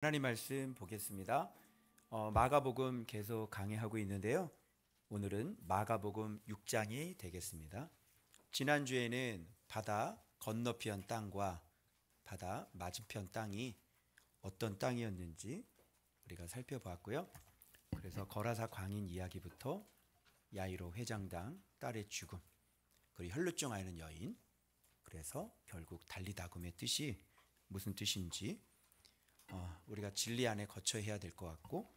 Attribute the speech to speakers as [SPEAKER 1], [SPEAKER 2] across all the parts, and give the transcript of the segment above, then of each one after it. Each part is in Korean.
[SPEAKER 1] 하나님 말씀 보겠습니다. 마가복음 계속 강의하고 있는데요. 오늘은 마가복음 6장이 되겠습니다. 지난주에는 바다 건너편 땅과 바다 맞은편 땅이 어떤 땅이었는지 우리가 살펴보았고요. 그래서 거라사 광인 이야기부터 야이로 회장당 딸의 죽음, 그리고 혈루증 앓는 여인, 그래서 결국 달리다굼의 뜻이 무슨 뜻인지 우리가 진리 안에 거쳐 해야 될 것 같고,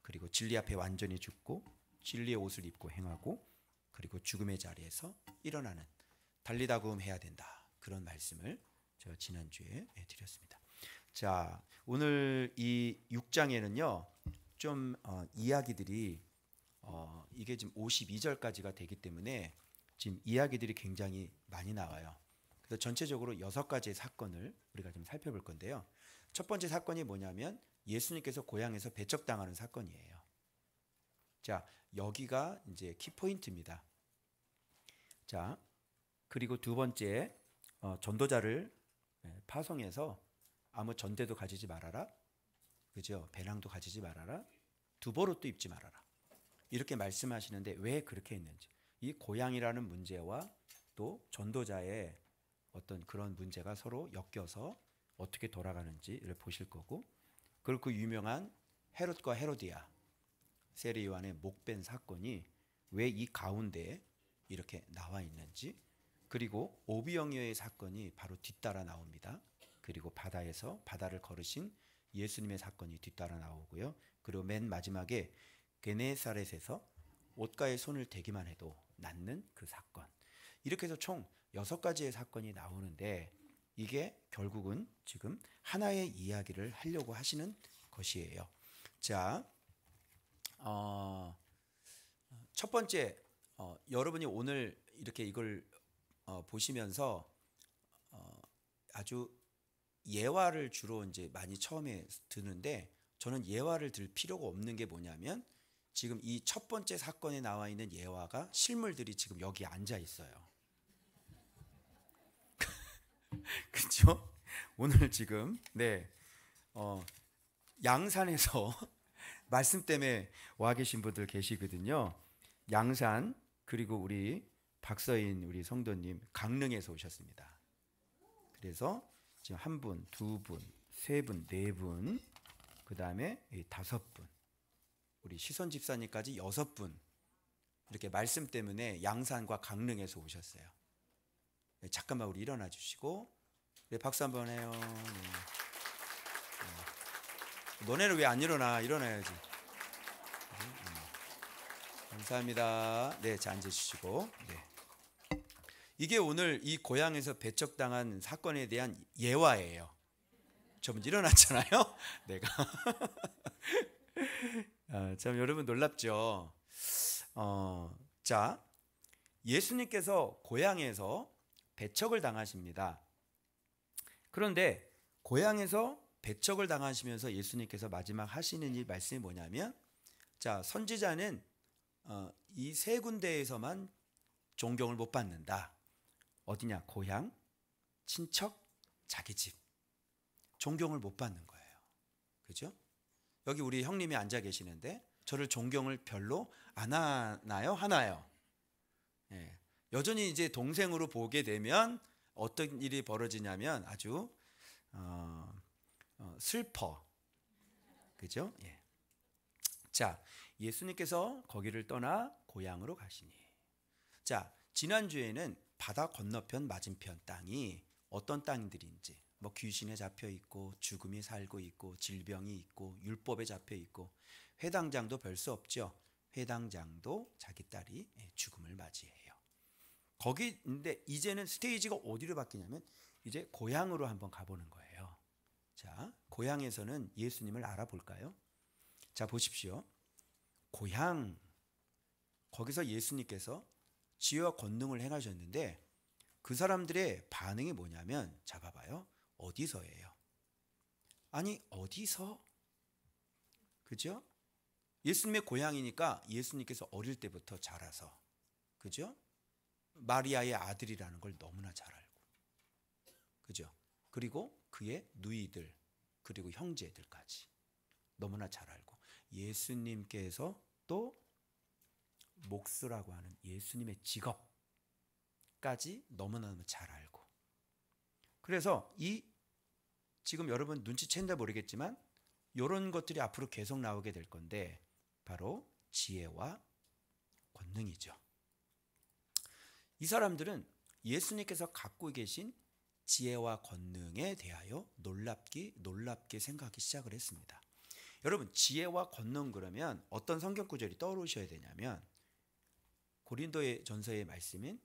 [SPEAKER 1] 그리고 진리 앞에 완전히 죽고 진리의 옷을 입고 행하고, 그리고 죽음의 자리에서 일어나는 달리다굼 해야 된다, 그런 말씀을 제가 지난주에 드렸습니다. 자, 오늘 이 6장에는요 좀 이야기들이 이게 지금 52절까지가 되기 때문에 지금 이야기들이 굉장히 많이 나와요. 그래서 전체적으로 6가지의 사건을 우리가 좀 살펴볼 건데요. 첫 번째 사건이 뭐냐면 예수님께서 고향에서 배척당하는 사건이에요. 자, 여기가 이제 키포인트입니다. 자, 그리고 두 번째, 전도자를 파송해서 아무 전대도 가지지 말아라, 그죠? 배낭도 가지지 말아라, 두보롯도 입지 말아라, 이렇게 말씀하시는데 왜 그렇게 했는지, 이 고향이라는 문제와 또 전도자의 어떤 그런 문제가 서로 엮여서 어떻게 돌아가는지를 보실 거고, 그리고 그 유명한 헤롯과 헤로디아, 세례 요한의 목벤 사건이 왜 이 가운데에 이렇게 나와 있는지, 그리고 오비영여의 사건이 바로 뒤따라 나옵니다. 그리고 바다에서 바다를 걸으신 예수님의 사건이 뒤따라 나오고요. 그리고 맨 마지막에 게네사렛에서 옷가에 손을 대기만 해도 낫는 그 사건, 이렇게 해서 총 6가지의 사건이 나오는데, 이게 결국은 지금 하나의 이야기를 하려고 하시는 것이에요. 자, 첫 번째, 여러분이 오늘 이렇게 이걸 보시면서 아주 예화를 주로 이제 많이 처음에 드는데, 저는 예화를 들 필요가 없는 게 뭐냐면, 지금 이 첫 번째 사건에 나와 있는 예화가 실물들이 지금 여기 앉아 있어요. 그렇죠? 오늘 지금 양산에서 말씀 때문에 와 계신 분들 계시거든요. 양산, 그리고 우리 박서인 우리 성도님 강릉에서 오셨습니다. 그래서 지금 한 분, 두 분, 세 분, 네 분, 그 다음에 5분, 우리 시선 집사님까지 6분, 이렇게 말씀 때문에 양산과 강릉에서 오셨어요. 잠깐만 우리 일어나 주시고, 네, 박수 한번 해요. 너네는 왜 안 일어나? 일어나야지. 감사합니다. 네, 자 앉으시고. 네. 이게 오늘 이 고향에서 배척당한 사건에 대한 예화예요. 저분 일어났잖아요. 내가 참 여러분 놀랍죠. 자, 예수님께서 고향에서 배척을 당하십니다. 그런데 고향에서 배척을 당하시면서 예수님께서 마지막 하시는 이 말씀이 뭐냐면, 자, 선지자는 이 3군데에서만 존경을 못 받는다. 어디냐? 고향, 친척, 자기 집. 존경을 못 받는 거예요. 그죠? 여기 우리 형님이 앉아 계시는데 저를 존경을 별로 안 하나요? 하나요? 예. 여전히 이제 동생으로 보게 되면 어떤 일이 벌어지냐면 아주 슬퍼. 그죠? 예. 자, 예수님께서 거기를 떠나 고향으로 가시니. 자, 지난주에는 바다 건너편 맞은편 땅이 어떤 땅들인지, 뭐 귀신에 잡혀 있고 죽음이 살고 있고 질병이 있고 율법에 잡혀 있고, 회당장도 별 수 없죠. 회당장도 자기 딸이 죽음을 맞이해요. 거기인데 이제는 스테이지가 어디로 바뀌냐면 이제 고향으로 한번 가보는 거예요. 자, 고향에서는 예수님을 알아볼까요? 자, 보십시오. 고향, 거기서 예수님께서 지혜와 권능을 행하셨는데 그 사람들의 반응이 뭐냐면, 자 봐봐요. 어디서예요? 아니 어디서? 그죠? 예수님의 고향이니까 예수님께서 어릴 때부터 자라서, 그죠? 마리아의 아들이라는 걸 너무나 잘 알고, 그죠? 그리고 그의 누이들, 그리고 형제들까지 너무나 잘 알고, 예수님께서 또 목수라고 하는 예수님의 직업까지 너무너무 잘 알고, 그래서 이 지금 여러분 눈치챈다 모르겠지만 이런 것들이 앞으로 계속 나오게 될 건데, 바로 지혜와 권능이죠. 이 사람들은 예수님께서 갖고 계신 지혜와 권능에 대하여 놀랍게 생각하기 시작을 했습니다. 여러분, 지혜와 권능 그러면 어떤 성경 구절이 떠오르셔야 되냐면, 고린도의 전서의 말씀인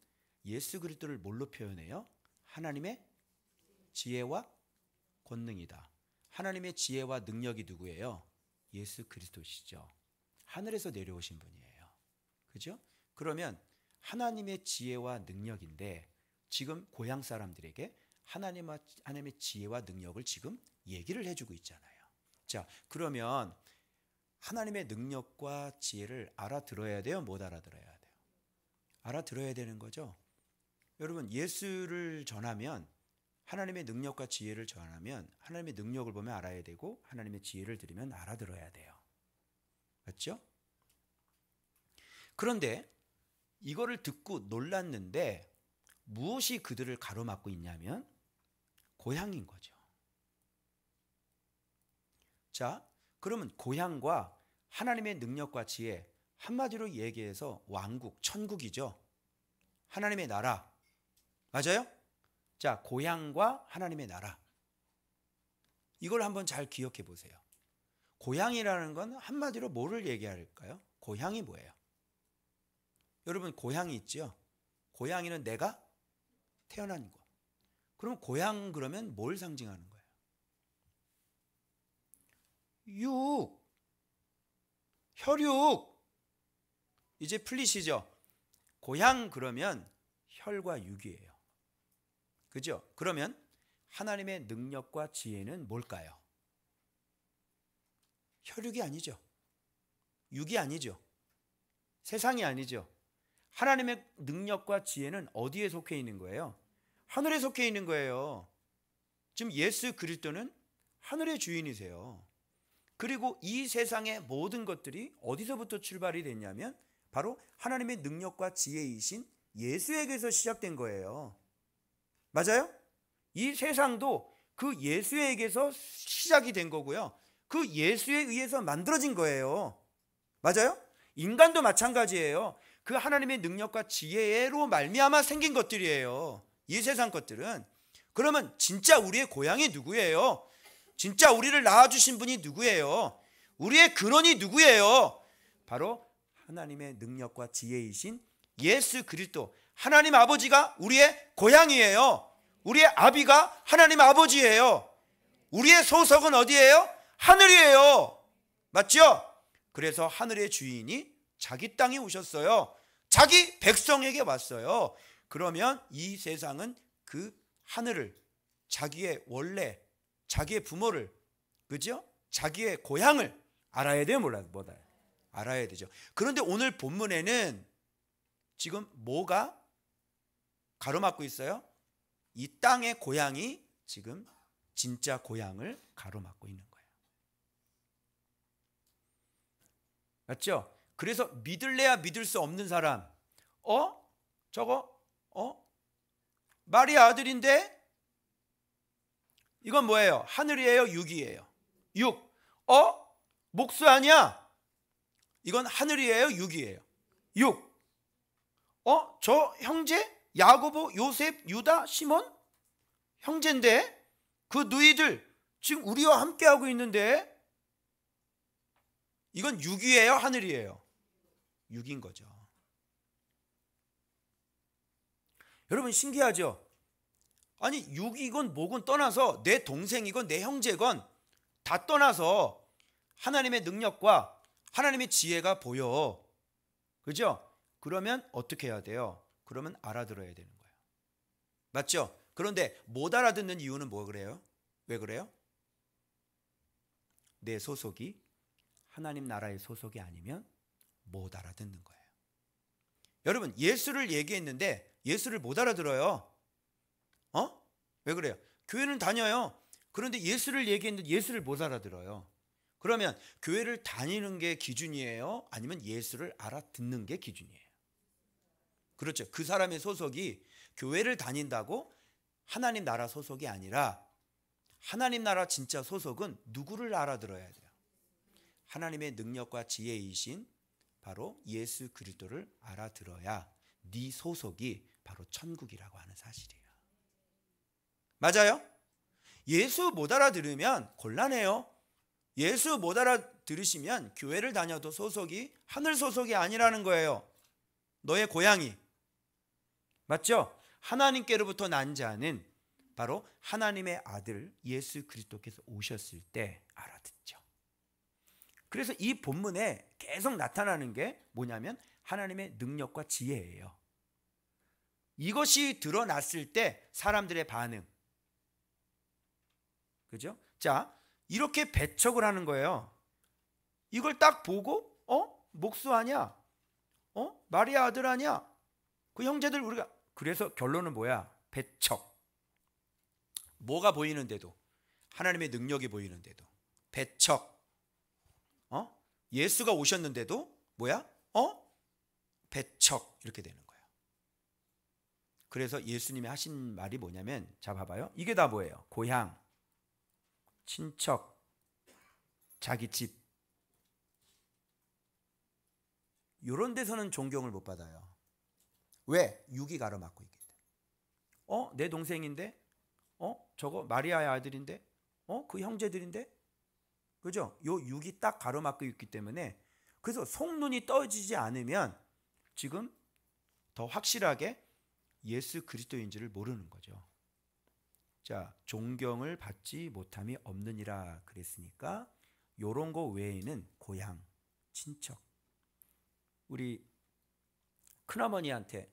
[SPEAKER 1] 예수 그리스도를 뭘로 표현해요? 하나님의 지혜와 권능이다. 하나님의 지혜와 능력이 누구예요? 예수 그리스도시죠. 하늘에서 내려오신 분이에요. 그죠? 그러면 하나님의 지혜와 능력인데, 지금 고향 사람들에게 하나님의 지혜와 능력을 지금 얘기를 해주고 있잖아요. 자, 그러면 하나님의 능력과 지혜를 알아들어야 돼요? 못 알아들어야 돼요? 알아들어야 되는 거죠. 여러분, 예수를 전하면, 하나님의 능력과 지혜를 전하면 하나님의 능력을 보면 알아야 되고, 하나님의 지혜를 들으면 알아들어야 돼요. 맞죠? 그런데 이거를 듣고 놀랐는데, 무엇이 그들을 가로막고 있냐면 고향인 거죠. 자, 그러면 고향과 하나님의 능력과 지혜, 한마디로 얘기해서 왕국, 천국이죠. 하나님의 나라. 맞아요? 자, 고향과 하나님의 나라. 이걸 한번 잘 기억해 보세요. 고향이라는 건 한마디로 뭐를 얘기할까요? 고향이 뭐예요? 여러분, 고향이 있죠? 고향이는 내가 태어난 곳. 그럼 고향 그러면 뭘 상징하는 거예요? 육, 혈육. 이제 풀리시죠? 고향 그러면 혈과 육이에요. 그죠? 그러면 하나님의 능력과 지혜는 뭘까요? 혈육이 아니죠. 육이 아니죠. 세상이 아니죠. 하나님의 능력과 지혜는 어디에 속해 있는 거예요? 하늘에 속해 있는 거예요. 지금 예수 그리스도는 하늘의 주인이세요. 그리고 이 세상의 모든 것들이 어디서부터 출발이 됐냐면 바로 하나님의 능력과 지혜이신 예수에게서 시작된 거예요. 맞아요? 이 세상도 그 예수에게서 시작이 된 거고요. 그 예수에 의해서 만들어진 거예요. 맞아요? 인간도 마찬가지예요. 그 하나님의 능력과 지혜로 말미암아 생긴 것들이에요. 이 세상 것들은. 그러면 진짜 우리의 고향이 누구예요? 진짜 우리를 낳아주신 분이 누구예요? 우리의 근원이 누구예요? 바로 하나님의 능력과 지혜이신 예수 그리스도, 하나님 아버지가 우리의 고향이에요. 우리의 아비가 하나님 아버지예요. 우리의 소속은 어디예요? 하늘이에요. 맞죠? 그래서 하늘의 주인이 자기 땅에 오셨어요. 자기 백성에게 왔어요. 그러면 이 세상은 그 하늘을, 자기의 원래, 자기의 부모를, 그죠? 자기의 고향을 알아야 돼요? 몰라요? 알아야 되죠. 그런데 오늘 본문에는 지금 뭐가 가로막고 있어요? 이 땅의 고향이 지금 진짜 고향을 가로막고 있는 거예요. 맞죠? 그래서 믿을래야 믿을 수 없는 사람, 마리아 아들인데 이건 뭐예요? 하늘이에요? 육이에요? 육. 목수 아니야? 이건 하늘이에요? 육이에요? 육. 저 형제? 야고보, 요셉, 유다, 시몬? 형제인데 그 너희들 지금 우리와 함께하고 있는데 이건 육이에요? 하늘이에요? 육인 거죠. 여러분 신기하죠? 아니 육이건 뭐건 떠나서 내 동생이건 내 형제건 다 떠나서 하나님의 능력과 하나님의 지혜가 보여. 그죠? 그러면 어떻게 해야 돼요? 그러면 알아들어야 되는 거예요. 맞죠? 그런데 못 알아듣는 이유는 뭐 그래요? 왜 그래요? 내 소속이 하나님 나라의 소속이 아니면 못 알아듣는 거예요. 여러분 예수를 얘기했는데 예수를 못 알아들어요. 왜 그래요? 교회는 다녀요. 그런데 예수를 얘기했는데 예수를 못 알아들어요. 그러면 교회를 다니는 게 기준이에요? 아니면 예수를 알아듣는 게 기준이에요? 그렇죠. 그 사람의 소속이 교회를 다닌다고 하나님 나라 소속이 아니라, 하나님 나라 진짜 소속은 누구를 알아들어야 돼요? 하나님의 능력과 지혜이신 바로 예수 그리스도를 알아들어야 네 소속이 바로 천국이라고 하는 사실이에요. 맞아요? 예수 못 알아들으면 곤란해요. 예수 못 알아들으시면 교회를 다녀도 소속이 하늘 소속이 아니라는 거예요. 너의 고향이. 맞죠? 하나님께로부터 난 자는 바로 하나님의 아들 예수 그리스도께서 오셨을 때 알아듣죠. 그래서 이 본문에 계속 나타나는 게 뭐냐면 하나님의 능력과 지혜예요. 이것이 드러났을 때 사람들의 반응. 그죠? 자, 이렇게 배척을 하는 거예요. 이걸 딱 보고 목수 아니야? 마리아 아들 아니야? 그 형제들 우리가, 그래서 결론은 뭐야? 배척. 뭐가 보이는데도, 하나님의 능력이 보이는데도 배척. 예수가 오셨는데도 뭐야? 배척. 이렇게 되는 거예요. 그래서 예수님이 하신 말이 뭐냐면, 자 봐봐요. 이게 다 뭐예요? 고향, 친척, 자기 집. 이런 데서는 존경을 못 받아요. 왜? 육이 가로막고 있기 때문에. 내 동생인데? 저거 마리아의 아들인데? 그 형제들인데? 그죠? 요 육이 딱 가로막고 있기 때문에, 그래서 속눈이 떠지지 않으면 지금 더 확실하게 예수 그리스도인지를 모르는 거죠. 자, 존경을 받지 못함이 없느니라 그랬으니까 요런 거 외에는 고향, 친척. 우리 큰어머니한테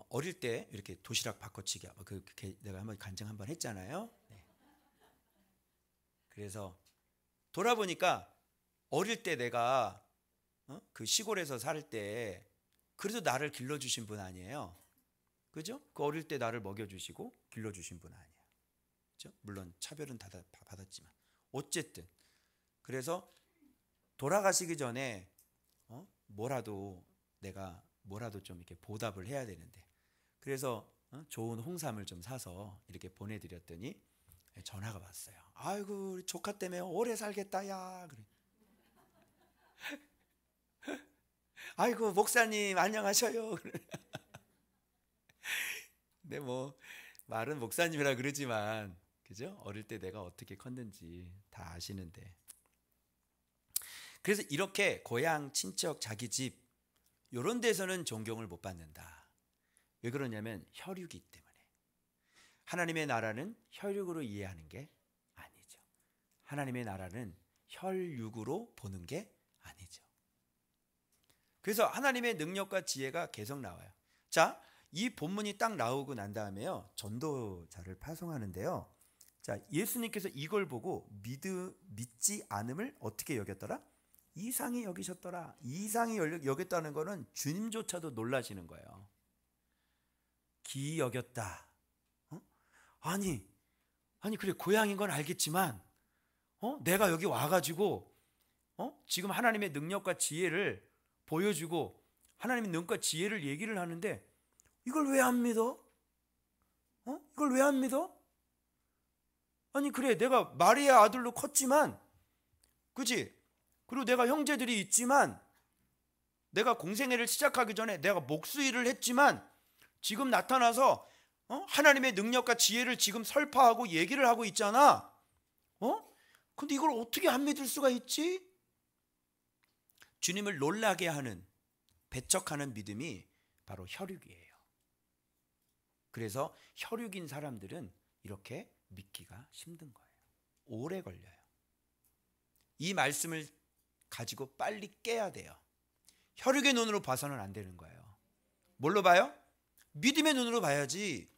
[SPEAKER 1] 어릴 때 이렇게 도시락 바꿔치기, 내가 한번 간증 한번 했잖아요. 네. 그래서 돌아보니까 어릴 때 내가 그 시골에서 살 때 그래도 나를 길러주신 분 아니에요. 그죠? 그 어릴 때 나를 먹여주시고 길러주신 분 아니에요. 그죠? 물론 차별은 다 받았지만 어쨌든, 그래서 돌아가시기 전에 내가 뭐라도 좀 이렇게 보답을 해야 되는데, 그래서 좋은 홍삼을 좀 사서 이렇게 보내드렸더니 전화가 왔어요. 아이고, 우리 조카 때문에 오래 살겠다 야. 그래. 아이고, 목사님 안녕하셔요. 근데 뭐 말은 목사님이라 그러지만, 그죠? 어릴 때 내가 어떻게 컸는지 다 아시는데. 그래서 이렇게 고향, 친척, 자기 집 이런 데서는 존경을 못 받는다. 왜 그러냐면 혈육이기 때문에. 하나님의 나라는 혈육으로 이해하는 게 아니죠. 하나님의 나라는 혈육으로 보는 게 아니죠. 그래서 하나님의 능력과 지혜가 계속 나와요. 자, 이 본문이 딱 나오고 난 다음에요, 전도자를 파송하는데요. 자, 예수님께서 이걸 보고 믿지 않음을 어떻게 여겼더라? 이상히 여기셨더라. 이상히 여겼다는 거는 주님조차도 놀라시는 거예요. 기이 여겼다. 아니 그래, 고향인 건 알겠지만 내가 여기 와가지고 지금 하나님의 능력과 지혜를 보여주고 하나님의 능력과 지혜를 얘기를 하는데 이걸 왜 안 믿어? 이걸 왜 안 믿어? 아니 그래, 내가 마리아 아들로 컸지만, 그지? 그리고 내가 형제들이 있지만, 내가 공생애를 시작하기 전에 내가 목수 일을 했지만, 지금 나타나서 하나님의 능력과 지혜를 지금 설파하고 얘기를 하고 있잖아. 근데 이걸 어떻게 안 믿을 수가 있지? 주님을 놀라게 하는, 배척하는 믿음이 바로 혈육이에요. 그래서 혈육인 사람들은 이렇게 믿기가 힘든 거예요. 오래 걸려요. 이 말씀을 가지고 빨리 깨야 돼요. 혈육의 눈으로 봐서는 안 되는 거예요. 뭘로 봐요? 믿음의 눈으로 봐야지.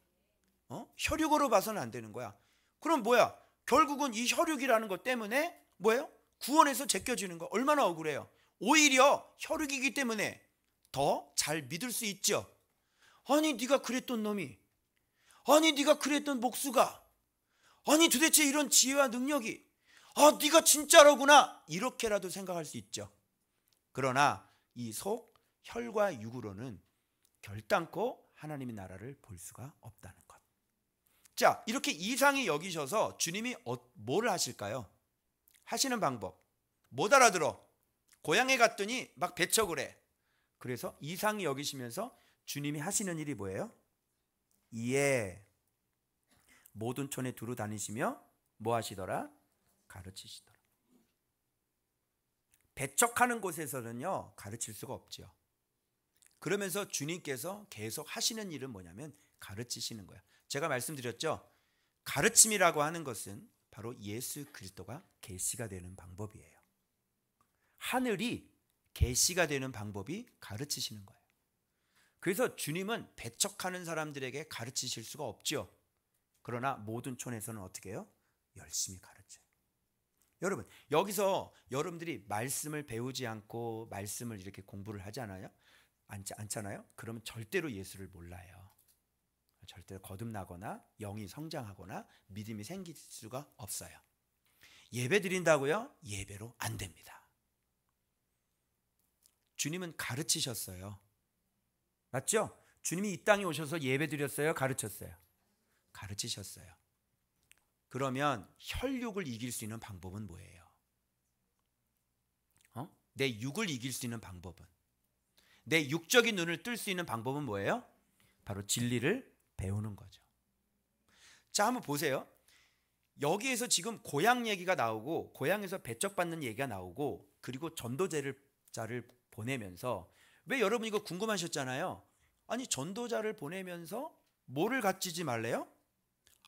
[SPEAKER 1] 혈육으로 봐서는 안 되는 거야. 그럼 뭐야? 결국은 이 혈육이라는 것 때문에 뭐예요? 구원에서 제껴지는 거. 얼마나 억울해요. 오히려 혈육이기 때문에 더 잘 믿을 수 있죠. 아니 네가 그랬던 놈이, 아니 네가 그랬던 목수가, 아니 도대체 이런 지혜와 능력이 네가 진짜로구나 이렇게라도 생각할 수 있죠. 그러나 이 속, 혈과 육으로는 결단코 하나님의 나라를 볼 수가 없다는 것. 자, 이렇게 이상히 여기셔서 주님이 뭘 하실까요? 하시는 방법 못 알아들어. 고향에 갔더니 막 배척을 해. 그래서 이상히 여기시면서 주님이 하시는 일이 뭐예요? 이에 모든 촌에 두루 다니시며 뭐 하시더라? 가르치시더라. 배척하는 곳에서는요 가르칠 수가 없죠. 그러면서 주님께서 계속 하시는 일은 뭐냐면 가르치시는 거예요. 제가 말씀드렸죠. 가르침이라고 하는 것은 바로 예수 그리스도가 계시가 되는 방법이에요. 하늘이 계시가 되는 방법이 가르치시는 거예요. 그래서 주님은 배척하는 사람들에게 가르치실 수가 없죠. 그러나 모든 촌에서는 어떻게 해요? 열심히 가르쳐요. 여러분, 여기서 여러분들이 말씀을 배우지 않고 말씀을 이렇게 공부를 하지 않잖아요? 그러면 절대로 예수를 몰라요. 절대로 거듭나거나 영이 성장하거나 믿음이 생길 수가 없어요. 예배 드린다고요? 예배로 안 됩니다. 주님은 가르치셨어요. 맞죠? 주님이 이 땅에 오셔서 예배 드렸어요? 가르쳤어요? 가르치셨어요. 그러면 혈육을 이길 수 있는 방법은 뭐예요? 내 육을 이길 수 있는 방법은, 내 육적인 눈을 뜰 수 있는 방법은 뭐예요? 바로 진리를 배우는 거죠. 자, 한번 보세요. 여기에서 지금 고향 얘기가 나오고 고향에서 배척받는 얘기가 나오고 그리고 전도자를 보내면서 왜 여러분 이거 궁금하셨잖아요. 아니 전도자를 보내면서 뭐를 가지지 말래요?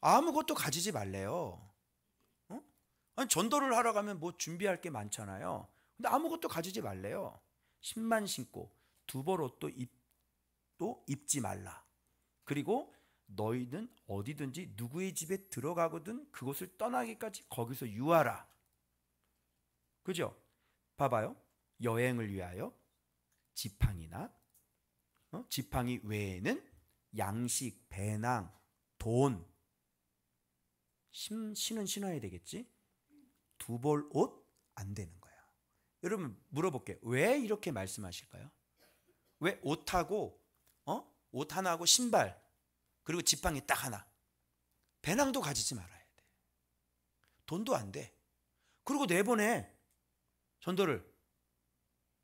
[SPEAKER 1] 아무것도 가지지 말래요. 아니 전도를 하러 가면 뭐 준비할 게 많잖아요. 근데 아무것도 가지지 말래요. 신만 신고 두벌 옷도 입지 말라. 그리고 너희는 어디든지 누구의 집에 들어가거든 그곳을 떠나기까지 거기서 유하라. 그죠? 봐봐요. 여행을 위하여 지팡이나 지팡이 외에는 양식, 배낭, 돈, 신은 신어야 되겠지? 두 벌 옷 안 되는 거야. 여러분 물어볼게요. 왜 이렇게 말씀하실까요? 왜 옷하고 옷 하나하고 신발 그리고 지팡이 딱 하나, 배낭도 가지지 말아야 돼. 돈도 안 돼. 그리고 내보내 전도를.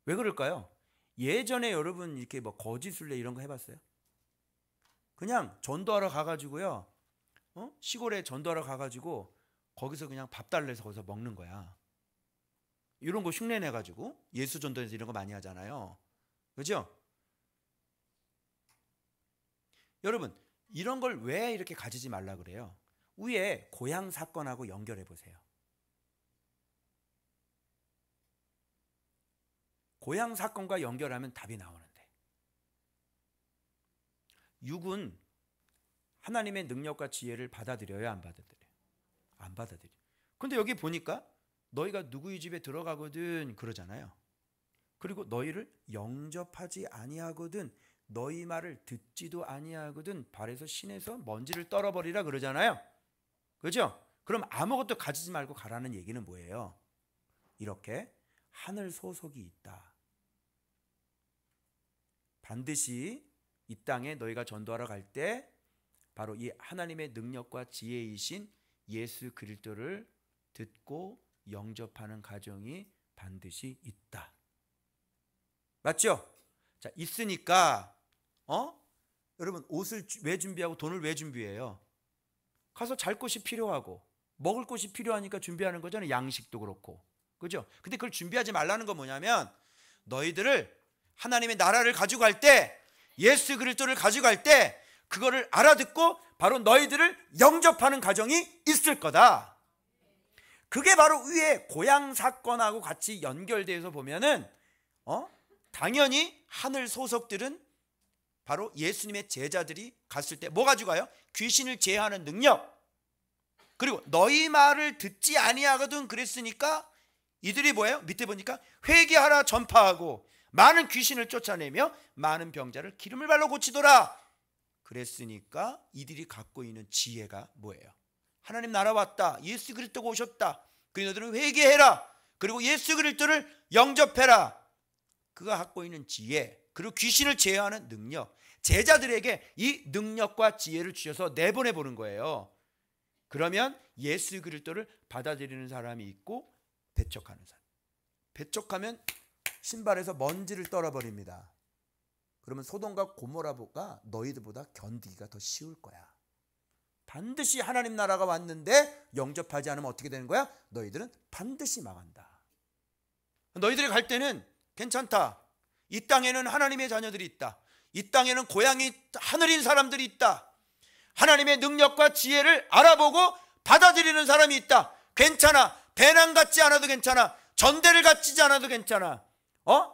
[SPEAKER 1] 왜 그럴까요? 예전에 여러분 이렇게 뭐 거지순례 이런 거 해봤어요? 그냥 전도하러 가가지고요, 시골에 전도하러 가가지고 거기서 그냥 밥 달래서 거기서 먹는 거야. 이런 거 흉내 내가지고 예수 전도에서 이런 거 많이 하잖아요. 그죠? 여러분 이런 걸 왜 이렇게 가지지 말라 그래요? 위에 고향 사건하고 연결해 보세요. 고향 사건과 연결하면 답이 나오는데, 육은 하나님의 능력과 지혜를 받아들여요, 안 받아들여요? 안 받아들여요. 근데 여기 보니까 너희가 누구의 집에 들어가거든 그러잖아요. 그리고 너희를 영접하지 아니하거든, 너희 말을 듣지도 아니하거든 발에서 신에서 먼지를 떨어버리라 그러잖아요. 그죠? 그럼 아무것도 가지지 말고 가라는 얘기는 뭐예요? 이렇게 하늘 소속이 있다. 반드시 이 땅에 너희가 전도하러 갈 때 바로 이 하나님의 능력과 지혜이신 예수 그리스도를 듣고 영접하는 가정이 반드시 있다. 맞죠? 자, 있으니까 여러분 옷을 왜 준비하고 돈을 왜 준비해요? 가서 잘 곳이 필요하고 먹을 곳이 필요하니까 준비하는 거잖아요. 양식도 그렇고. 그죠? 근데 그걸 준비하지 말라는 건 뭐냐면, 너희들을 하나님의 나라를 가지고 갈 때, 예수 그리스도를 가지고 갈 때 그거를 알아듣고 바로 너희들을 영접하는 가정이 있을 거다. 그게 바로 위에 고향 사건하고 같이 연결돼서 보면은 당연히 하늘 소속들은 바로 예수님의 제자들이 갔을 때 뭐 가지고 가요? 귀신을 제어하는 능력. 그리고 너희 말을 듣지 아니하거든 그랬으니까 이들이 뭐예요? 밑에 보니까 회개하라 전파하고 많은 귀신을 쫓아내며 많은 병자를 기름을 발라 고치더라. 그랬으니까 이들이 갖고 있는 지혜가 뭐예요? 하나님 나라 왔다. 예수 그리스도가 오셨다. 그 너희들은 회개해라. 그리고 예수 그리스도를 영접해라. 그가 갖고 있는 지혜, 그리고 귀신을 제어하는 능력, 제자들에게 이 능력과 지혜를 주셔서 내보내 보는 거예요. 그러면 예수 그리스도를 받아들이는 사람이 있고 배척하는 사람. 배척하면 신발에서 먼지를 떨어버립니다. 그러면 소돔과 고모라가 너희들보다 견디기가 더 쉬울 거야. 반드시 하나님 나라가 왔는데 영접하지 않으면 어떻게 되는 거야? 너희들은 반드시 망한다. 너희들이 갈 때는 괜찮다. 이 땅에는 하나님의 자녀들이 있다. 이 땅에는 고향이 하늘인 사람들이 있다. 하나님의 능력과 지혜를 알아보고 받아들이는 사람이 있다. 괜찮아. 배낭 갖지 않아도 괜찮아. 전대를 갖지 않아도 괜찮아.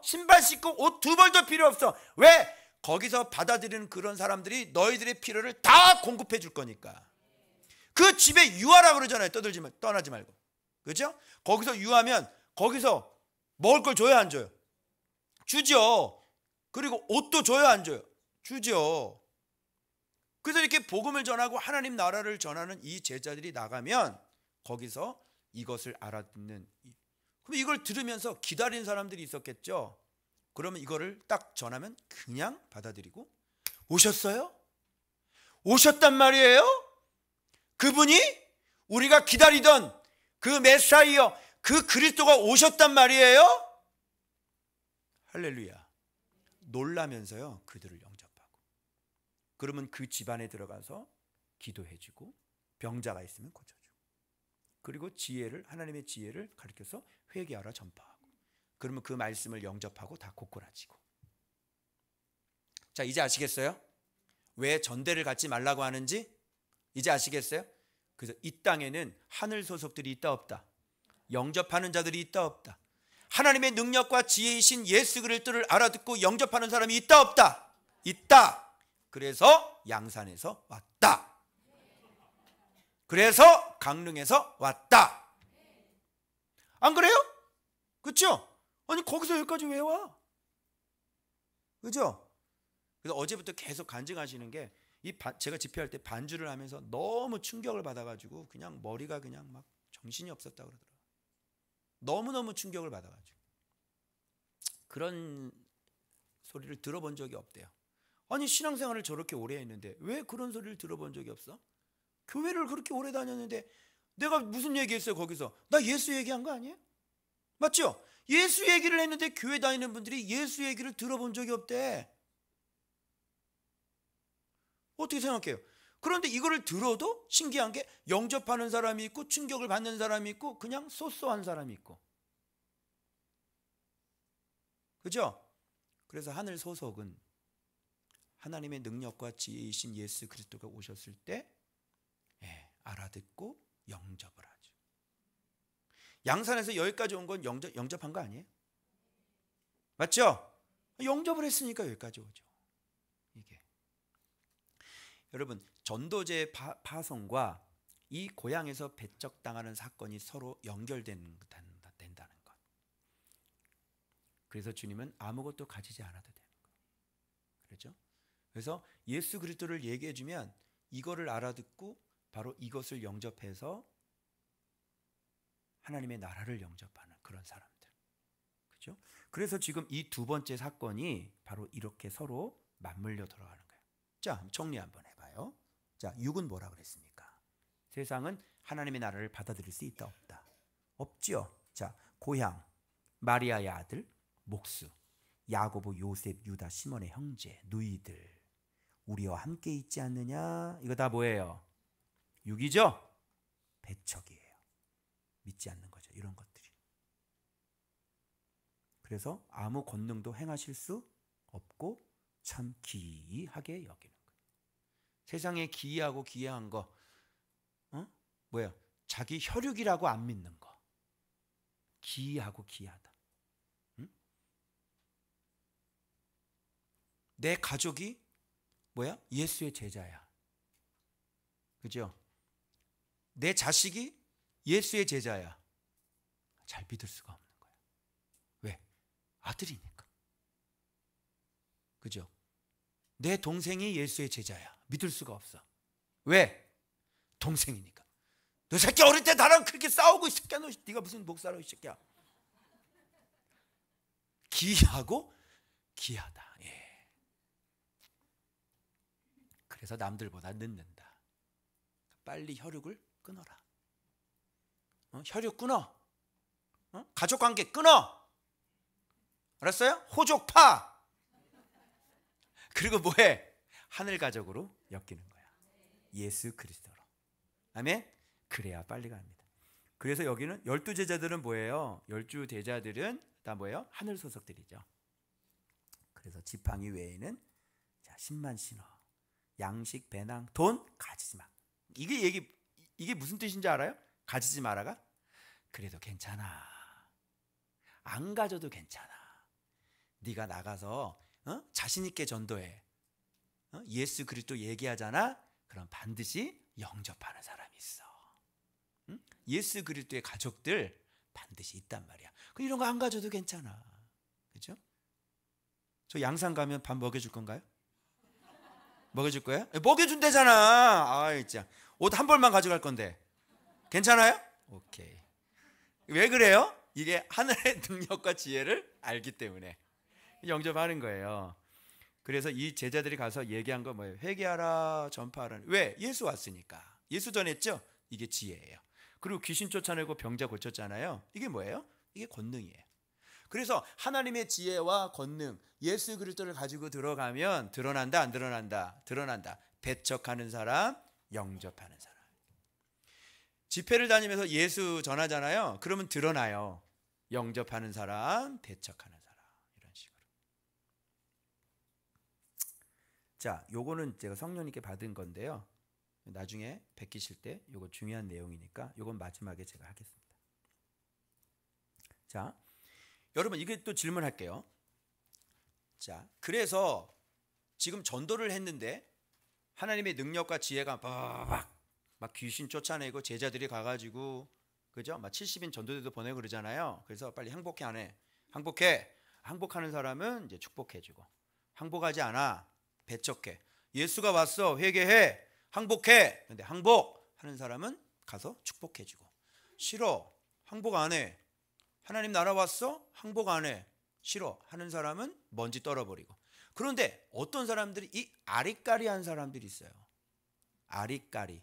[SPEAKER 1] 신발 신고 옷 두 벌도 필요 없어. 왜? 거기서 받아들이는 그런 사람들이 너희들의 필요를 다 공급해 줄 거니까. 그 집에 유하라 그러잖아요. 떠나지 말고. 그렇죠? 거기서 유하면 거기서 먹을 걸 줘야 안 줘요? 주죠. 그리고 옷도 줘야 안 줘요? 주죠. 그래서 이렇게 복음을 전하고 하나님 나라를 전하는 이 제자들이 나가면 거기서 이것을 알아듣는, 그럼 이걸 들으면서 기다린 사람들이 있었겠죠. 그러면 이거를 딱 전하면 그냥 받아들이고, 오셨어요? 오셨단 말이에요? 그분이 우리가 기다리던 그 메사이어, 그 그리스도가 오셨단 말이에요? 할렐루야. 놀라면서요 그들을 영접하고, 그러면 그 집안에 들어가서 기도해주고, 병자가 있으면 고쳐주고, 그리고 지혜를, 하나님의 지혜를 가르쳐서 회개하라 전파하고, 그러면 그 말씀을 영접하고 다 고꾸라지고. 자, 이제 아시겠어요? 왜 전대를 갖지 말라고 하는지 이제 아시겠어요? 그래서 이 땅에는 하늘 소속들이 있다 없다? 영접하는 자들이 있다 없다? 하나님의 능력과 지혜이신 예수 그리스도를 알아듣고 영접하는 사람이 있다 없다? 있다. 그래서 양산에서 왔다. 그래서 강릉에서 왔다. 안 그래요? 그렇죠? 아니 거기서 여기까지 왜 와? 그죠? 그래서 어제부터 계속 간증하시는 게, 제가 집회할 때 반주를 하면서 너무 충격을 받아가지고 그냥 머리가 그냥 막 정신이 없었다 그러더라고요. 너무너무 충격을 받아가지고. 그런 소리를 들어본 적이 없대요. 아니 신앙생활을 저렇게 오래 했는데 왜 그런 소리를 들어본 적이 없어? 교회를 그렇게 오래 다녔는데 내가 무슨 얘기했어요 거기서? 나 예수 얘기한 거 아니에요? 맞죠? 예수 얘기를 했는데 교회 다니는 분들이 예수 얘기를 들어본 적이 없대. 어떻게 생각해요? 그런데 이거를 들어도 신기한 게 영접하는 사람이 있고 충격을 받는 사람이 있고 그냥 쏘쏘한 사람이 있고. 그죠? 그래서 하늘 소속은 하나님의 능력과 지혜이신 예수 그리스도가 오셨을 때 알아듣고 영접을 하죠. 양산에서 여기까지 온 건 영접한 거 아니에요? 맞죠? 영접을 했으니까 여기까지 오죠. 이게 여러분, 전도제 파송과 이 고향에서 배척당하는 사건이 서로 연결된다는 것. 그래서 주님은 아무것도 가지지 않아도 되는 거예요. 그렇죠? 그래서 예수 그리스도를 얘기해 주면 이거를 알아듣고 바로 이것을 영접해서 하나님의 나라를 영접하는 그런 사람들. 그렇죠? 그래서 지금 이 두 번째 사건이 바로 이렇게 서로 맞물려 들어가는 거예요. 자, 정리 한번 해봐요. 자, 6은 뭐라 그랬습니까? 세상은 하나님의 나라를 받아들일 수 있다 없다? 없죠. 자, 고향, 마리아의 아들, 목수, 야고보, 요셉, 유다, 시몬의 형제, 누이들, 우리와 함께 있지 않느냐? 이거 다 뭐예요? 6이죠? 배척이에요. 믿지 않는 거죠. 이런 것들이. 그래서 아무 권능도 행하실 수 없고 참 기이하게 여기는 거예요. 세상에 기이하고 기이한 거, 뭐야? 자기 혈육이라고 안 믿는 거. 기이하고 기이하다. 응? 내 가족이 뭐야? 예수의 제자야. 그죠? 내 자식이 예수의 제자야. 잘 믿을 수가 없는 거야. 왜? 아들이니까. 그죠? 내 동생이 예수의 제자야. 믿을 수가 없어. 왜? 동생이니까. 너 새끼 어릴 때 나랑 그렇게 싸우고 이 새끼야. 네가 무슨 목사라고 이 새끼야. 기하고 기하다. 예. 그래서 남들보다 늦는다. 빨리 혈육을 끊어라. 혈육 끊어. 가족관계 끊어. 알았어요? 호족파. 그리고 뭐해? 하늘 가족으로 엮이는 거야. 예수 그리스도로. 아멘. 그래야 빨리 갑니다. 그래서 여기는 12제자들은 뭐예요? 12제자들은 다 뭐예요? 하늘 소속들이죠. 그래서 지팡이 외에는 자, 10만 신어, 양식, 배낭, 돈 가지지 마. 이게 무슨 뜻인지 알아요? 가지지 마라가? 그래도 괜찮아. 안 가져도 괜찮아. 네가 나가서 자신 있게 전도해. 예수 그리스도 얘기하잖아. 그럼 반드시 영접하는 사람이 있어. 예수 그리스도의 가족들 반드시 있단 말이야. 이런 거 안 가져도 괜찮아. 그렇죠? 저 양산 가면 밥 먹여줄 건가요? 먹여줄 거예요? 먹여준대잖아. 아, 진짜. 옷 한 벌만 가져갈 건데 괜찮아요? 오케이. 왜 그래요? 이게 하늘의 능력과 지혜를 알기 때문에 영접하는 거예요. 그래서 이 제자들이 가서 얘기한 거 뭐예요? 회개하라, 전파하라. 왜? 예수 왔으니까. 예수 전했죠? 이게 지혜예요. 그리고 귀신 쫓아내고 병자 고쳤잖아요. 이게 뭐예요? 이게 권능이에요. 그래서 하나님의 지혜와 권능, 예수 그리스도를 가지고 들어가면 드러난다, 안 드러난다? 드러난다. 배척하는 사람, 영접하는 사람. 집회를 다니면서 예수 전하잖아요. 그러면 드러나요. 영접하는 사람, 배척하는 사람. 이런 식으로. 자, 요거는 제가 성령님께 받은 건데요. 나중에 베끼실 때 요거 중요한 내용이니까 요건 마지막에 제가 하겠습니다. 자, 여러분 이게 또 질문할게요. 자, 그래서 지금 전도를 했는데 하나님의 능력과 지혜가 막 귀신 쫓아내고 제자들이 가가지고 그죠? 막 70인 전도대도 보내고 그러잖아요. 그래서 빨리 항복해 안 해? 항복해. 항복하는 사람은 이제 축복해주고, 항복하지 않아 배척해. 예수가 왔어, 회개해. 항복해. 근데 항복하는 사람은 가서 축복해주고. 싫어, 항복 안 해. 하나님 나라 왔어, 항복 안 해. 싫어 하는 사람은 먼지 떨어버리고. 그런데 어떤 사람들이 이 아리까리한 사람들이 있어요. 아리까리.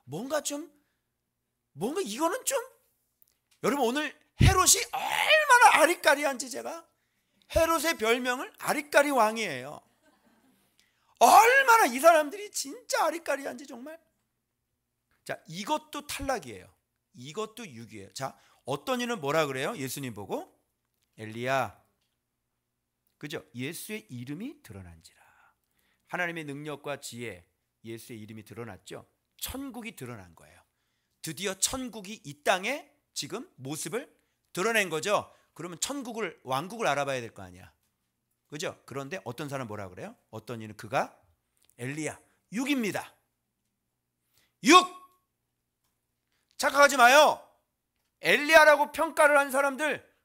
[SPEAKER 1] 뭔가 이거는 좀, 여러분 오늘 헤롯이 얼마나 아리까리한지, 제가 헤롯의 별명을 아리까리 왕이에요. 얼마나 이 사람들이 진짜 아리까리한지 정말. 자, 이것도 탈락이에요. 이것도 유기예요. 자, 어떤 이는 뭐라 그래요? 예수님 보고 엘리야. 그죠? 예수의 이름이 드러난지라. 하나님의 능력과 지혜, 예수의 이름이 드러났죠. 천국이 드러난 거예요. 드디어 천국이 이 땅에 지금 모습을 드러낸 거죠. 그러면 천국을, 왕국을 알아봐야 될 거 아니야. 그죠? 그런데 어떤 사람 뭐라 그래요? 어떤 이는 그가 엘리야. 6입니다. 6. 착각하지 마요. 엘리야라고 평가를 한 사람들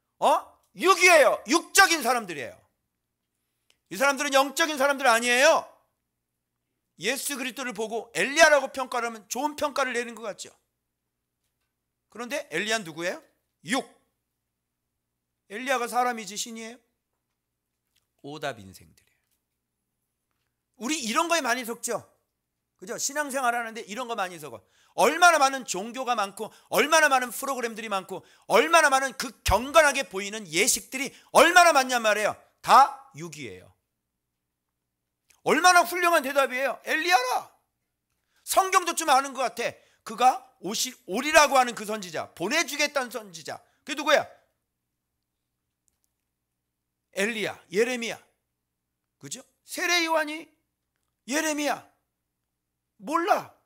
[SPEAKER 1] 6이에요. 육적인 사람들이에요. 이 사람들은 영적인 사람들 아니에요. 예수 그리스도를 보고 엘리야라고 평가를 하면 좋은 평가를 내는 것 같죠. 그런데 엘리야는 누구예요? 6. 엘리야가 사람이지 신이에요? 오답 인생들이에요. 우리 이런 거에 많이 속죠. 그죠? 신앙생활 하는데 이런 거 많이 속어. 얼마나 많은 종교가 많고, 얼마나 많은 프로그램들이 많고, 얼마나 많은 그 경건하게 보이는 예식들이 얼마나 많냔 말이에요. 다 6이에요. 얼마나 훌륭한 대답이에요. 엘리야라. 성경도 좀 아는 것 같아. 그가 오리라고 하는 그 선지자, 보내주겠다는 선지자, 그게 누구야? 엘리야, 예레미야. 그죠? 세례 요한이 예레미야. 몰라.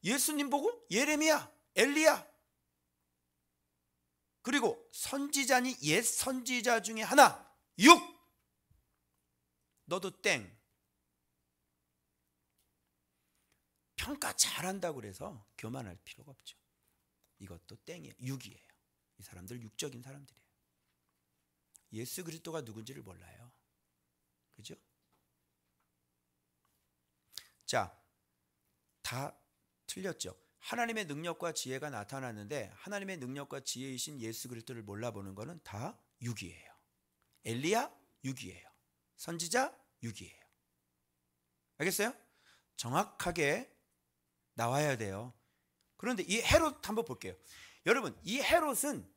[SPEAKER 1] 예수님 보고 예레미야, 엘리야. 그리고 선지자니 옛 선지자 중에 하나 6. 너도 땡. 평가 잘한다고 그래서 교만할 필요가 없죠. 이것도 땡이에요. 6이에요. 이 사람들 육적인 사람들이에요. 예수 그리스도가 누군지를 몰라요. 그죠? 자, 다 틀렸죠. 하나님의 능력과 지혜가 나타났는데 하나님의 능력과 지혜이신 예수 그리스도를 몰라보는 것은 다 유기예요. 엘리야 유기예요. 선지자 유기예요. 알겠어요? 정확하게 나와야 돼요. 그런데 이 헤롯 한번 볼게요. 여러분, 이 헤롯은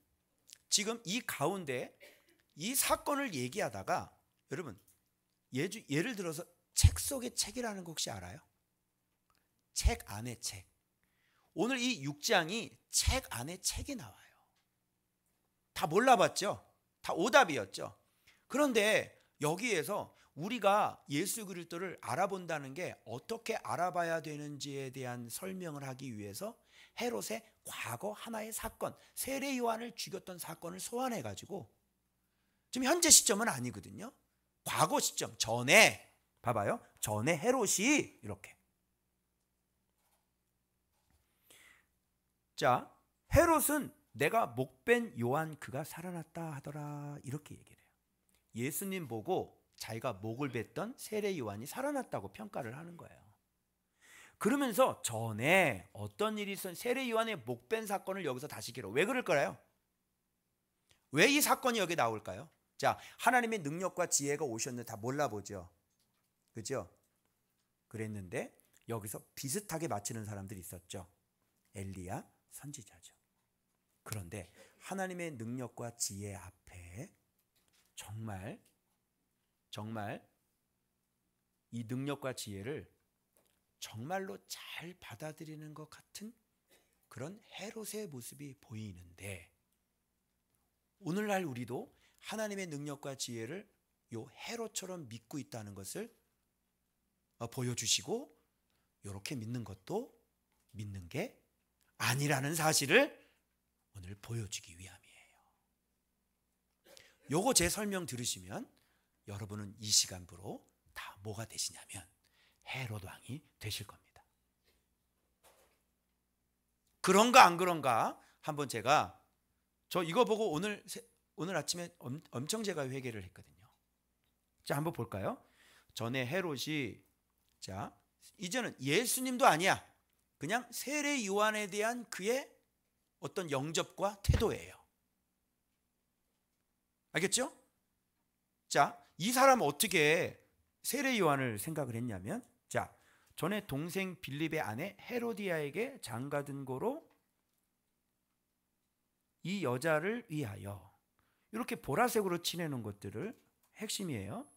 [SPEAKER 1] 지금 이 가운데 이 사건을 얘기하다가 여러분 예를 들어서 책 속의 책이라는 거 혹시 알아요? 책 안에 책. 오늘 이 6장이 책 안에 책이 나와요. 다 몰라봤죠? 다 오답이었죠? 그런데 여기에서 우리가 예수 그리스도를 알아본다는 게 어떻게 알아봐야 되는지에 대한 설명을 하기 위해서 헤롯의 과거 하나의 사건, 세례 요한을 죽였던 사건을 소환해 가지고 지금 현재 시점은 아니거든요. 과거 시점 전에 봐봐요. 전에 헤롯이 이렇게. 자, 헤롯은 내가 목벤 요한 그가 살아났다 하더라 이렇게 얘기를 해요. 예수님 보고 자기가 목을 뱉던 세례 요한이 살아났다고 평가를 하는 거예요. 그러면서 전에 어떤 일이 있었 세례 요한의 목벤 사건을 여기서 다시 기록. 왜 그럴까요? 왜 이 사건이 여기 나올까요? 자, 하나님의 능력과 지혜가 오셨는데 다 몰라보죠. 그죠? 그랬는데 여기서 비슷하게 맞히는 사람들이 있었죠. 엘리야 선지자죠. 그런데 하나님의 능력과 지혜 앞에 정말 이 능력과 지혜를 정말로 잘 받아들이는 것 같은 그런 헤롯의 모습이 보이는데 오늘날 우리도 하나님의 능력과 지혜를 요 헤롯처럼 믿고 있다는 것을 보여주시고 이렇게 믿는 것도 믿는 게 아니라는 사실을 오늘 보여주기 위함이에요. 요거 제 설명 들으시면 여러분은 이 시간부로 다 뭐가 되시냐면 헤롯 왕이 되실 겁니다. 그런가 안 그런가 한번 제가 저 이거 보고 오늘 아침에 엄청 제가 회개를 했거든요. 자, 한번 볼까요? 전에 헤롯이 자, 이제는 예수님도 아니야. 그냥 세례 요한에 대한 그의 어떤 영접과 태도예요. 알겠죠? 자, 이 사람은 어떻게 세례 요한을 생각을 했냐면 자, 전에 동생 빌립의 아내 헤로디아에게 장가든 고로 이 여자를 위하여 이렇게 보라색으로 칠해놓은 것들을 핵심이에요.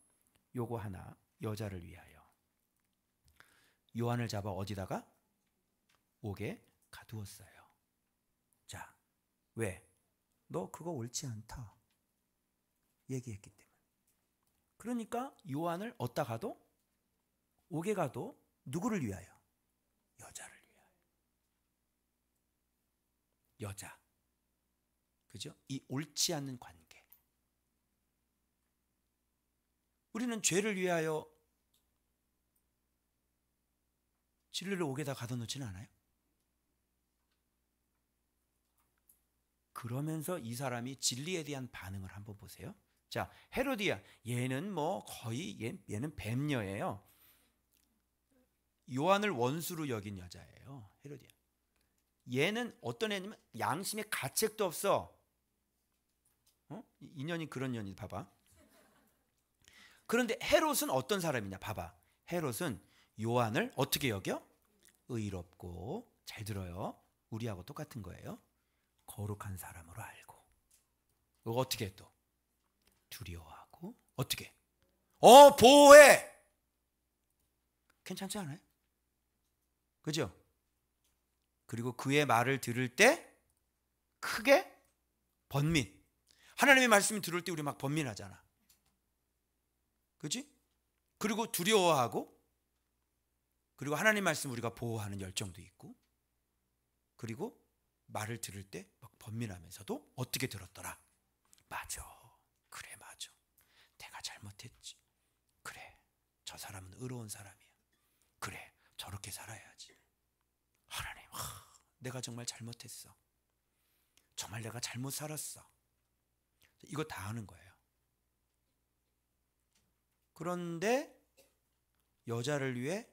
[SPEAKER 1] 요거 하나 여자를 위하여 요한을 잡아 어디다가 옥에 가두었어요. 자, 왜? 너 그거 옳지 않다 얘기했기 때문에. 그러니까 요한을 어디다 가도 옥에 가도 누구를 위하여? 여자를 위하여. 여자. 그죠? 이 옳지 않는 관계. 우리는 죄를 위하여 진리를 옥에다 가둬놓지는 않아요? 그러면서 이 사람이 진리에 대한 반응을 한번 보세요. 자, 헤로디아 얘는 뭐 거의 얘는 뱀녀예요. 요한을 원수로 여긴 여자예요. 헤로디아. 얘는 어떤 애냐면 양심에 가책도 없어. 인연이 그런 년이 봐봐. 그런데 헤롯은 어떤 사람이냐 봐봐. 헤롯은 요한을 어떻게 여겨? 의롭고 잘 들어요. 우리하고 똑같은 거예요. 거룩한 사람으로 알고. 이거 어떻게 또? 두려워하고 어떻게? 보호해. 괜찮지 않아요? 그죠? 그리고 그의 말을 들을 때 크게 번민. 하나님의 말씀을 들을 때 우리 막 번민하잖아. 그렇지? 그리고 두려워하고 그리고 하나님 말씀 우리가 보호하는 열정도 있고 그리고 말을 들을 때 막 번민하면서도 어떻게 들었더라? 맞아. 그래 맞아. 내가 잘못했지. 그래. 저 사람은 의로운 사람이야. 그래. 저렇게 살아야지. 하나님, 내가 정말 잘못했어. 정말 내가 잘못 살았어. 이거 다 하는 거예요. 그런데 여자를 위해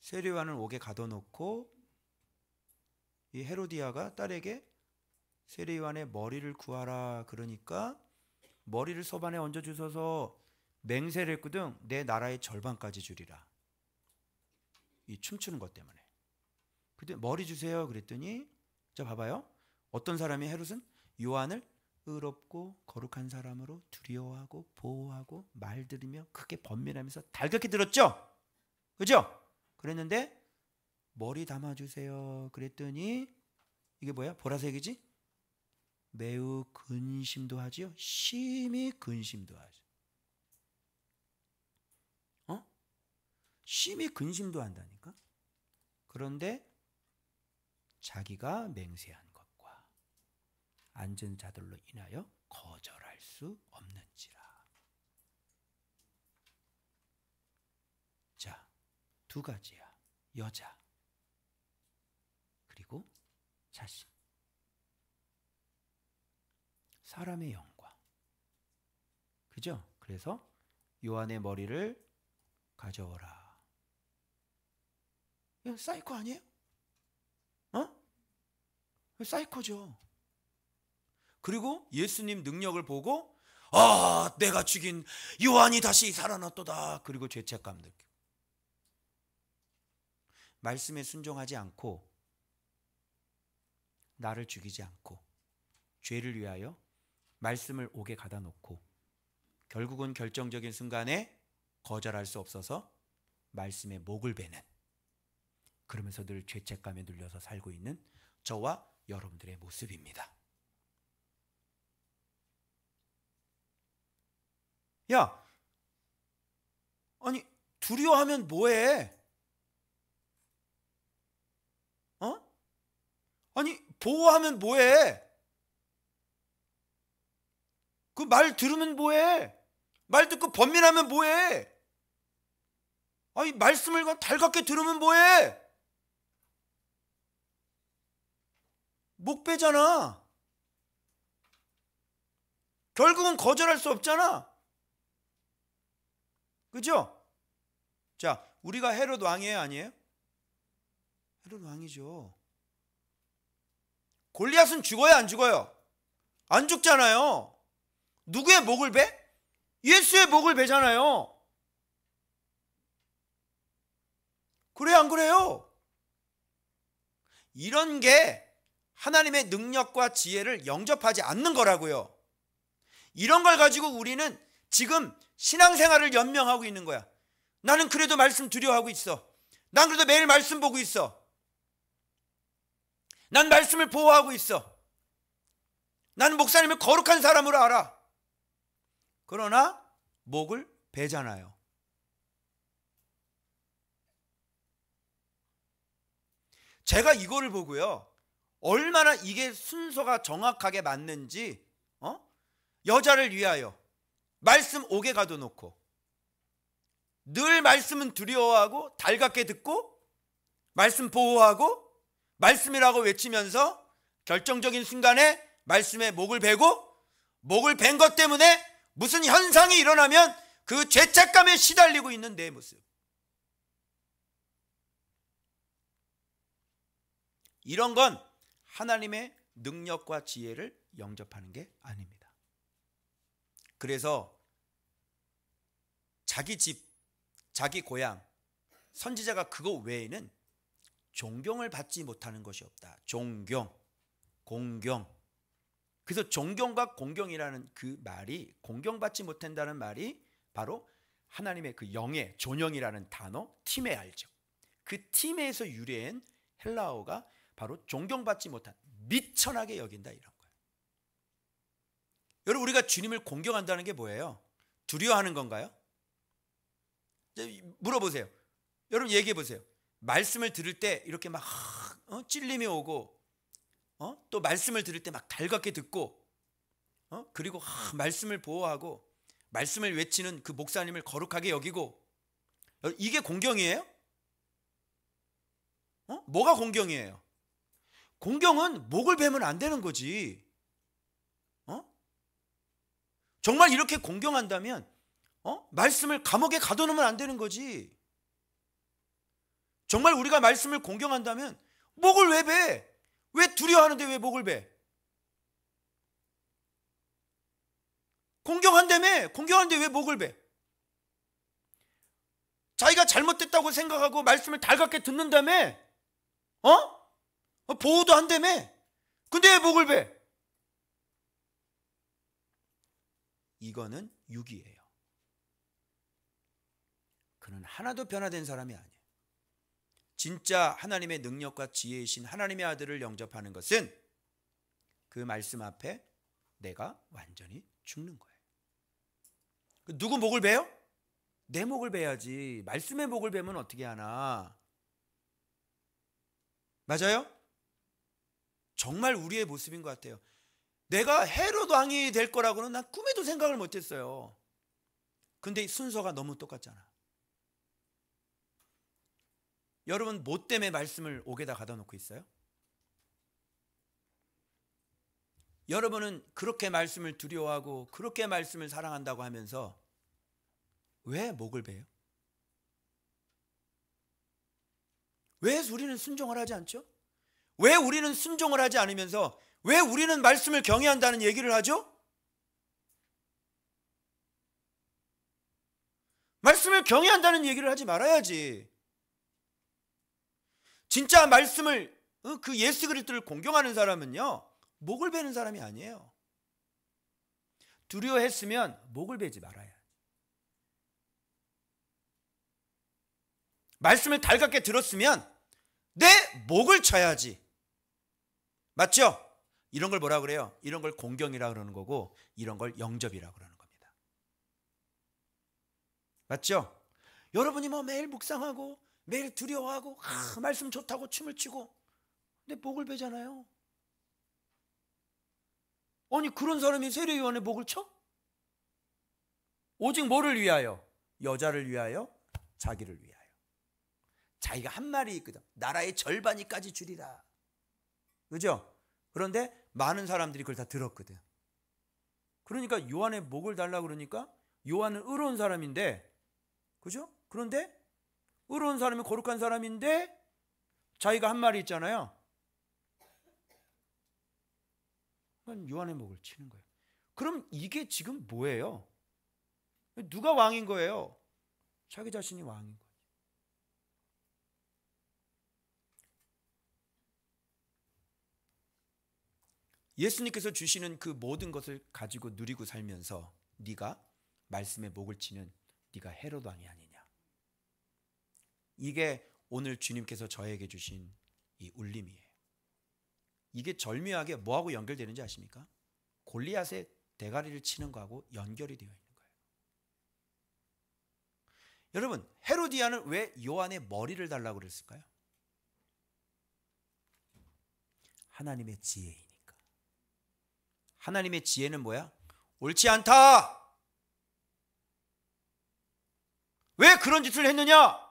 [SPEAKER 1] 세례요한을 옥에 가둬놓고 이 헤로디아가 딸에게 세례요한의 머리를 구하라 그러니까 머리를 소반에 얹어 주셔서 맹세를 했거든. 내 나라의 절반까지 주리라. 이 춤추는 것 때문에. 근데 머리 주세요 그랬더니 자 봐봐요. 어떤 사람이 헤롯은 요한을 의롭고 거룩한 사람으로 두려워하고 보호하고 말 들으며 크게 번민하면서 달갑게 들었죠. 그죠? 그랬는데 머리 담아주세요 그랬더니 이게 뭐야? 보라색이지? 매우 근심도 하지요. 심히 근심도 하죠. 심히 근심도 한다니까. 그런데 자기가 맹세한 것과 앉은 자들로 인하여 거절할 수 없는지라. 자, 두 가지야. 여자 그리고 자식. 사람의 영광. 그죠? 그래서 요한의 머리를 가져오라. 이거 사이코 아니에요? 사이코죠. 그리고 예수님 능력을 보고 내가 죽인 요한이 다시 살아났도다. 그리고 죄책감 느끼고 말씀에 순종하지 않고 나를 죽이지 않고 죄를 위하여 말씀을 옥에 가다 놓고 결국은 결정적인 순간에 거절할 수 없어서 말씀에 목을 베는, 그러면서 늘 죄책감에 눌려서 살고 있는 저와 여러분들의 모습입니다. 야, 아니 두려워하면 뭐해? 아니 보호하면 뭐해? 그 말 들으면 뭐해? 말 듣고 번민하면 뭐해? 아니 말씀을 달갑게 들으면 뭐해? 목 빼잖아. 결국은 거절할 수 없잖아. 그죠? 자, 우리가 헤롯 왕이에요, 아니에요? 헤롯 왕이죠. 골리앗은 죽어요, 안 죽어요? 안 죽잖아요. 누구의 목을 배? 예수의 목을 베잖아요. 그래요, 안 그래요? 이런 게 하나님의 능력과 지혜를 영접하지 않는 거라고요. 이런 걸 가지고 우리는 지금 신앙생활을 연명하고 있는 거야. 나는 그래도 말씀 두려워하고 있어. 난 그래도 매일 말씀 보고 있어. 난 말씀을 보호하고 있어. 나는 목사님을 거룩한 사람으로 알아. 그러나 목을 베잖아요. 제가 이거를 보고요, 얼마나 이게 순서가 정확하게 맞는지, 여자를 위하여 말씀 옥에 가둬놓고 늘 말씀은 두려워하고 달갑게 듣고 말씀 보호하고 말씀이라고 외치면서 결정적인 순간에 말씀에 목을 베고, 목을 벤 것 때문에 무슨 현상이 일어나면 그 죄책감에 시달리고 있는 내 모습. 이런 건 하나님의 능력과 지혜를 영접하는 게 아닙니다. 그래서 자기 집, 자기 고향, 선지자가 그거 외에는 존경을 받지 못하는 것이 없다. 존경, 공경. 그래서 존경과 공경이라는 그 말이, 공경받지 못한다는 말이 바로 하나님의 그 영의 존영이라는 단어, 팀에 알죠. 그 팀에서 유래한 헬라어가 바로 존경받지 못한, 미천하게 여긴다, 이런 거예요. 여러분, 우리가 주님을 공경한다는 게 뭐예요? 두려워하는 건가요? 물어보세요. 여러분 얘기해 보세요. 말씀을 들을 때 이렇게 막 찔림이 오고, 또 말씀을 들을 때 막 달갑게 듣고, 그리고 말씀을 보호하고 말씀을 외치는 그 목사님을 거룩하게 여기고, 이게 공경이에요? 뭐가 공경이에요? 공경은 목을 베면 안 되는 거지. 정말 이렇게 공경한다면 말씀을 감옥에 가둬놓으면 안 되는 거지. 정말 우리가 말씀을 공경한다면 목을 왜 배? 왜 두려워하는데 왜 목을 배? 공경하는데 왜 목을 배? 자기가 잘못됐다고 생각하고 말씀을 달갑게 듣는다며? 보호도 한다며? 근데 왜 목을 배? 이거는 육이에요. 그는 하나도 변화된 사람이 아니에요. 진짜 하나님의 능력과 지혜이신 하나님의 아들을 영접하는 것은 그 말씀 앞에 내가 완전히 죽는 거예요. 누구 목을 베요? 내 목을 베야지. 말씀의 목을 베면 어떻게 하나? 맞아요? 정말 우리의 모습인 것 같아요. 내가 헤롯 왕이 될 거라고는 난 꿈에도 생각을 못했어요. 근데 순서가 너무 똑같잖아. 여러분 뭐 때문에 말씀을 옥에다 가다 놓고 있어요? 여러분은 그렇게 말씀을 두려워하고 그렇게 말씀을 사랑한다고 하면서 왜 목을 베요? 왜 우리는 순종을 하지 않죠? 왜 우리는 순종을 하지 않으면서 왜 우리는 말씀을 경외한다는 얘기를 하죠? 말씀을 경외한다는 얘기를 하지 말아야지. 진짜 말씀을 그 예수 그리스도를 공경하는 사람은요 목을 베는 사람이 아니에요. 두려워했으면 목을 베지 말아야. 말씀을 달갑게 들었으면 내 목을 쳐야지. 맞죠? 이런 걸 뭐라 그래요? 이런 걸 공경이라 그러는 거고 이런 걸 영접이라 그러는 겁니다. 맞죠? 여러분이 뭐 매일 묵상하고 매일 두려워하고 말씀 좋다고 춤을 추고 근데 목을 베잖아요. 아니 그런 사람이 세례요한의 목을 쳐? 오직 뭐를 위하여? 여자를 위하여? 자기를 위하여. 자기가 한 말이 있거든. 나라의 절반이까지 주리라. 그죠? 그런데 많은 사람들이 그걸 다 들었거든. 그러니까 요한의 목을 달라고 그러니까 요한은 의로운 사람인데, 그죠? 그런데 의로운 사람이 거룩한 사람인데 자기가 한 말이 있잖아요. 요한의 목을 치는 거예요. 그럼 이게 지금 뭐예요? 누가 왕인 거예요? 자기 자신이 왕인 거예요. 예수님께서 주시는 그 모든 것을 가지고 누리고 살면서 네가 말씀에 목을 치는 네가 헤롯 왕이 아니냐. 이게 오늘 주님께서 저에게 주신 이 울림이에요. 이게 절묘하게 뭐하고 연결되는지 아십니까? 골리앗의 대가리를 치는 거하고 연결이 되어 있는 거예요. 여러분, 헤로디아는 왜 요한의 머리를 달라고 그랬을까요? 하나님의 지혜이니까. 하나님의 지혜는 뭐야? 옳지 않다. 왜 그런 짓을 했느냐?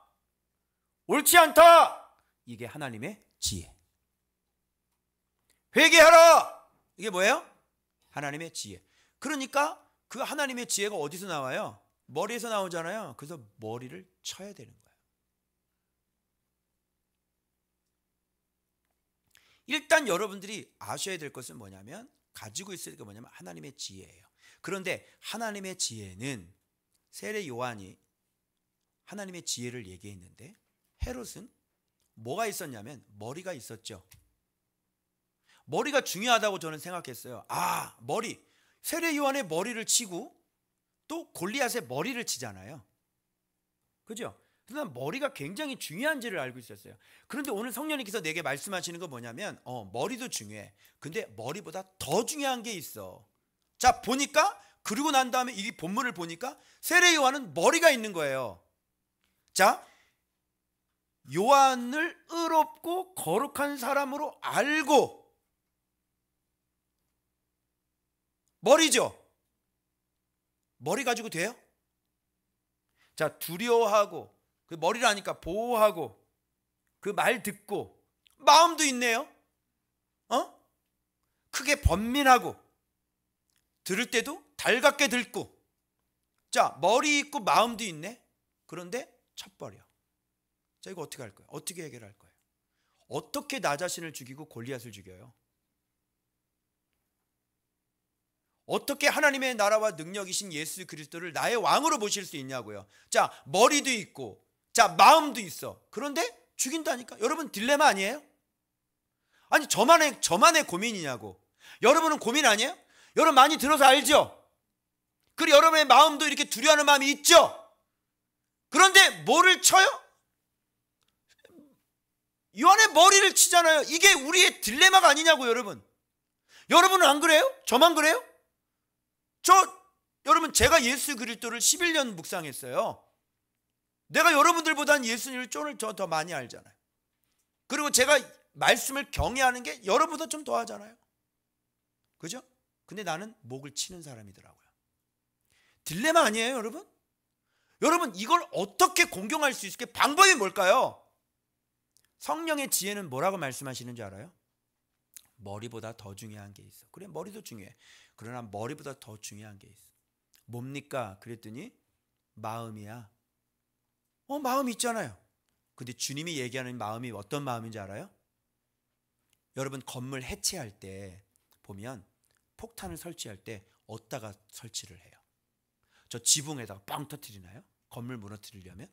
[SPEAKER 1] 옳지 않다. 이게 하나님의 지혜. 회개하라. 이게 뭐예요? 하나님의 지혜. 그러니까 그 하나님의 지혜가 어디서 나와요? 머리에서 나오잖아요. 그래서 머리를 쳐야 되는 거예요. 일단 여러분들이 아셔야 될 것은 뭐냐면, 가지고 있어야 될 게 뭐냐면 하나님의 지혜예요. 그런데 하나님의 지혜는 세례 요한이 하나님의 지혜를 얘기했는데 헤롯은 뭐가 있었냐면 머리가 있었죠. 머리가 중요하다고 저는 생각했어요. 아, 머리. 세례 요한의 머리를 치고 또 골리앗의 머리를 치잖아요. 그죠? 그래서 머리가 굉장히 중요한지를 알고 있었어요. 그런데 오늘 성령님께서 내게 말씀하시는 건 뭐냐면 머리도 중요해. 근데 머리보다 더 중요한 게 있어. 자, 보니까 그러고 난 다음에 이 본문을 보니까 세례 요한은 머리가 있는 거예요. 자, 요한을 의롭고 거룩한 사람으로 알고, 머리죠. 머리 가지고 돼요? 자, 두려워하고 그 머리라니까 보호하고 그 말 듣고 마음도 있네요. 크게 번민하고 들을 때도 달갑게 듣고. 자, 머리 있고 마음도 있네. 그런데 쳐버려. 자, 이거 어떻게 할 거예요? 어떻게 해결할 거예요? 어떻게 나 자신을 죽이고 골리앗을 죽여요? 어떻게 하나님의 나라와 능력이신 예수 그리스도를 나의 왕으로 모실 수 있냐고요. 자, 머리도 있고, 자, 마음도 있어. 그런데 죽인다니까. 여러분 딜레마 아니에요? 아니, 저만의 고민이냐고. 여러분은 고민 아니에요? 여러분 많이 들어서 알죠? 그리고 여러분의 마음도 이렇게 두려워하는 마음이 있죠? 그런데 뭐를 쳐요? 요한의 머리를 치잖아요. 이게 우리의 딜레마가 아니냐고. 여러분은 안 그래요? 저만 그래요? 여러분 제가 예수 그리스도를 11년 묵상했어요. 내가 여러분들보다는 예수님을 좀 더 많이 알잖아요. 그리고 제가 말씀을 경외하는 게 여러분보다 좀 더 하잖아요. 그죠? 근데 나는 목을 치는 사람이더라고요. 딜레마 아니에요, 여러분? 여러분 이걸 어떻게 공경할 수 있을게? 방법이 뭘까요? 성령의 지혜는 뭐라고 말씀하시는 줄 알아요? 머리보다 더 중요한 게 있어. 그래, 머리도 중요해. 그러나 머리보다 더 중요한 게 있어. 뭡니까? 그랬더니 마음이야. 마음이 있잖아요. 근데 주님이 얘기하는 마음이 어떤 마음인지 알아요? 여러분 건물 해체할 때 보면 폭탄을 설치할 때 어디다가 설치를 해요? 저 지붕에다가 빵 터뜨리나요? 건물 무너뜨리려면?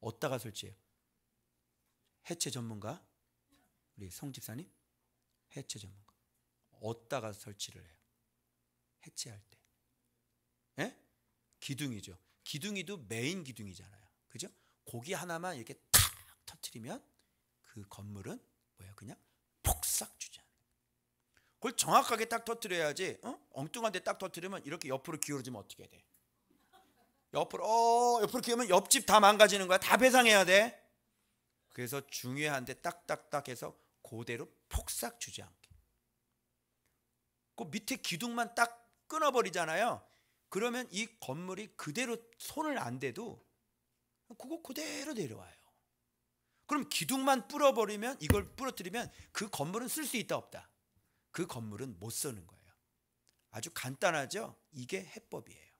[SPEAKER 1] 어디다가 설치해요? 해체 전문가? 우리 송 집사님? 해체 전문가. 어디다가 설치를 해요? 해체할 때. 예? 기둥이죠. 기둥이도 메인 기둥이잖아요. 그죠? 고기 하나만 이렇게 탁 터뜨리면 그 건물은 뭐야? 그냥 폭삭 주저앉는. 그걸 정확하게 딱 터뜨려야지. 엉뚱한 데 딱 터뜨리면 이렇게 옆으로 기울어지면 어떻게 돼? 옆으로 기우면 옆집 다 망가지는 거야. 다 배상해야 돼. 그래서 중요한데 딱딱딱 해서 그대로 폭삭 주저앉게. 그 밑에 기둥만 딱 끊어버리잖아요. 그러면 이 건물이 그대로 손을 안 대도 그거 그대로 내려와요. 그럼 기둥만 뿌려버리면, 이걸 부러뜨리면 그 건물은 쓸 수 있다 없다? 그 건물은 못 쓰는 거예요. 아주 간단하죠? 이게 해법이에요.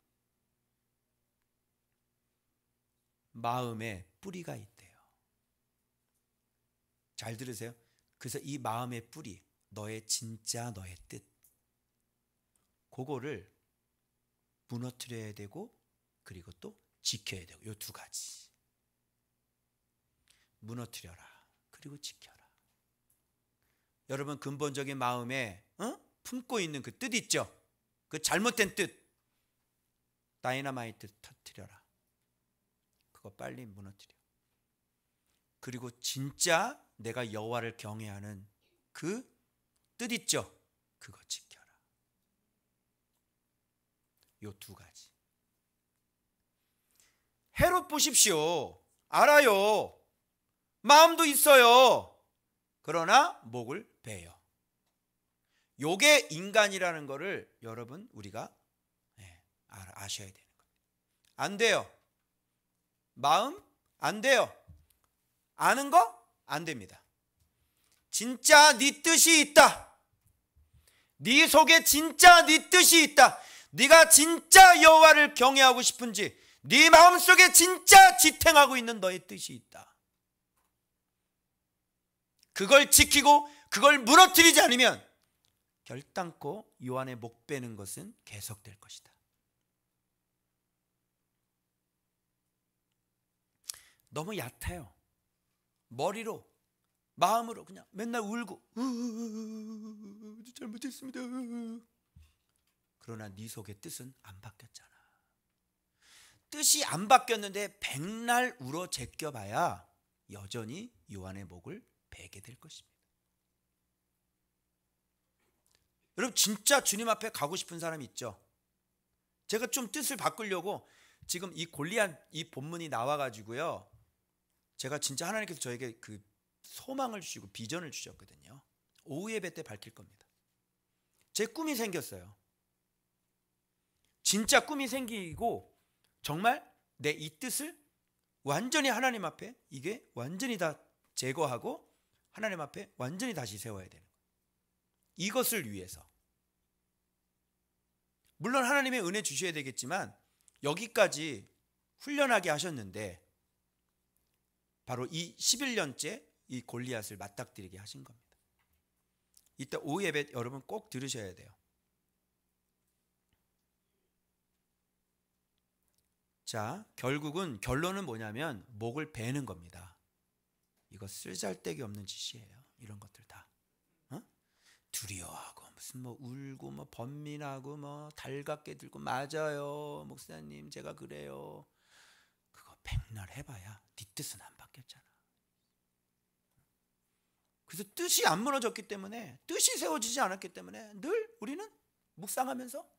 [SPEAKER 1] 마음에 뿌리가 있대요. 잘 들으세요. 그래서 이 마음의 뿌리, 너의 뜻, 그거를 무너뜨려야 되고 그리고 또 지켜야 되고, 요 두 가지. 무너뜨려라 그리고 지켜라. 여러분 근본적인 마음에 품고 있는 그 뜻 있죠? 그 잘못된 뜻, 다이너마이트 터뜨려라. 그거 빨리 무너뜨려. 그리고 진짜 내가 여호와를 경외하는 그 뜻 있죠? 그거 지켜라. 요 두 가지. 헤롯 보십시오. 알아요. 마음도 있어요. 그러나 목을 베요. 요게 인간이라는 거를 여러분 우리가 아셔야 되는 거예요. 안 돼요. 마음 안 돼요. 아는 거 안 됩니다. 진짜 네 뜻이 있다. 네 속에 진짜 네 뜻이 있다. 네가 진짜 여호와를 경외하고 싶은지, 네 마음속에 진짜 지탱하고 있는 너의 뜻이 있다. 그걸 지키고 그걸 무너뜨리지 않으면 결단코 요한의 목 베는 것은 계속될 것이다. 너무 얕아요. 머리로, 마음으로 그냥 맨날 울고 잘못했습니다. 그러나 네 속의 뜻은 안 바뀌었잖아. 뜻이 안 바뀌었는데 백날 울어 제껴봐야 여전히 요한의 목을 베게 될 것입니다. 여러분 진짜 주님 앞에 가고 싶은 사람 있죠? 제가 좀 뜻을 바꾸려고 지금 이 골리앗 이 본문이 나와가지고요, 제가 진짜 하나님께서 저에게 그 소망을 주시고 비전을 주셨거든요. 오후 예배 때 밝힐 겁니다. 제 꿈이 생겼어요. 진짜 꿈이 생기고 정말 내 이 뜻을 완전히 하나님 앞에 이게 완전히 다 제거하고 하나님 앞에 완전히 다시 세워야 되는 거예요. 이것을 위해서. 물론 하나님의 은혜 주셔야 되겠지만 여기까지 훈련하게 하셨는데 바로 이 11년째 이 골리앗을 맞닥뜨리게 하신 겁니다. 이따 오후 예배 여러분 꼭 들으셔야 돼요. 자, 결론은 뭐냐면 목을 베는 겁니다. 이거 쓰잘데기 없는 짓이에요. 이런 것들 다. 두려워하고 무슨 울고 번민하고 달갑게 들고 맞아요. 목사님 제가 그래요. 그거 백날 해봐야 네 뜻은 안 바뀌었잖아. 그래서 뜻이 안 무너졌기 때문에 뜻이 세워지지 않았기 때문에 늘 우리는 묵상하면서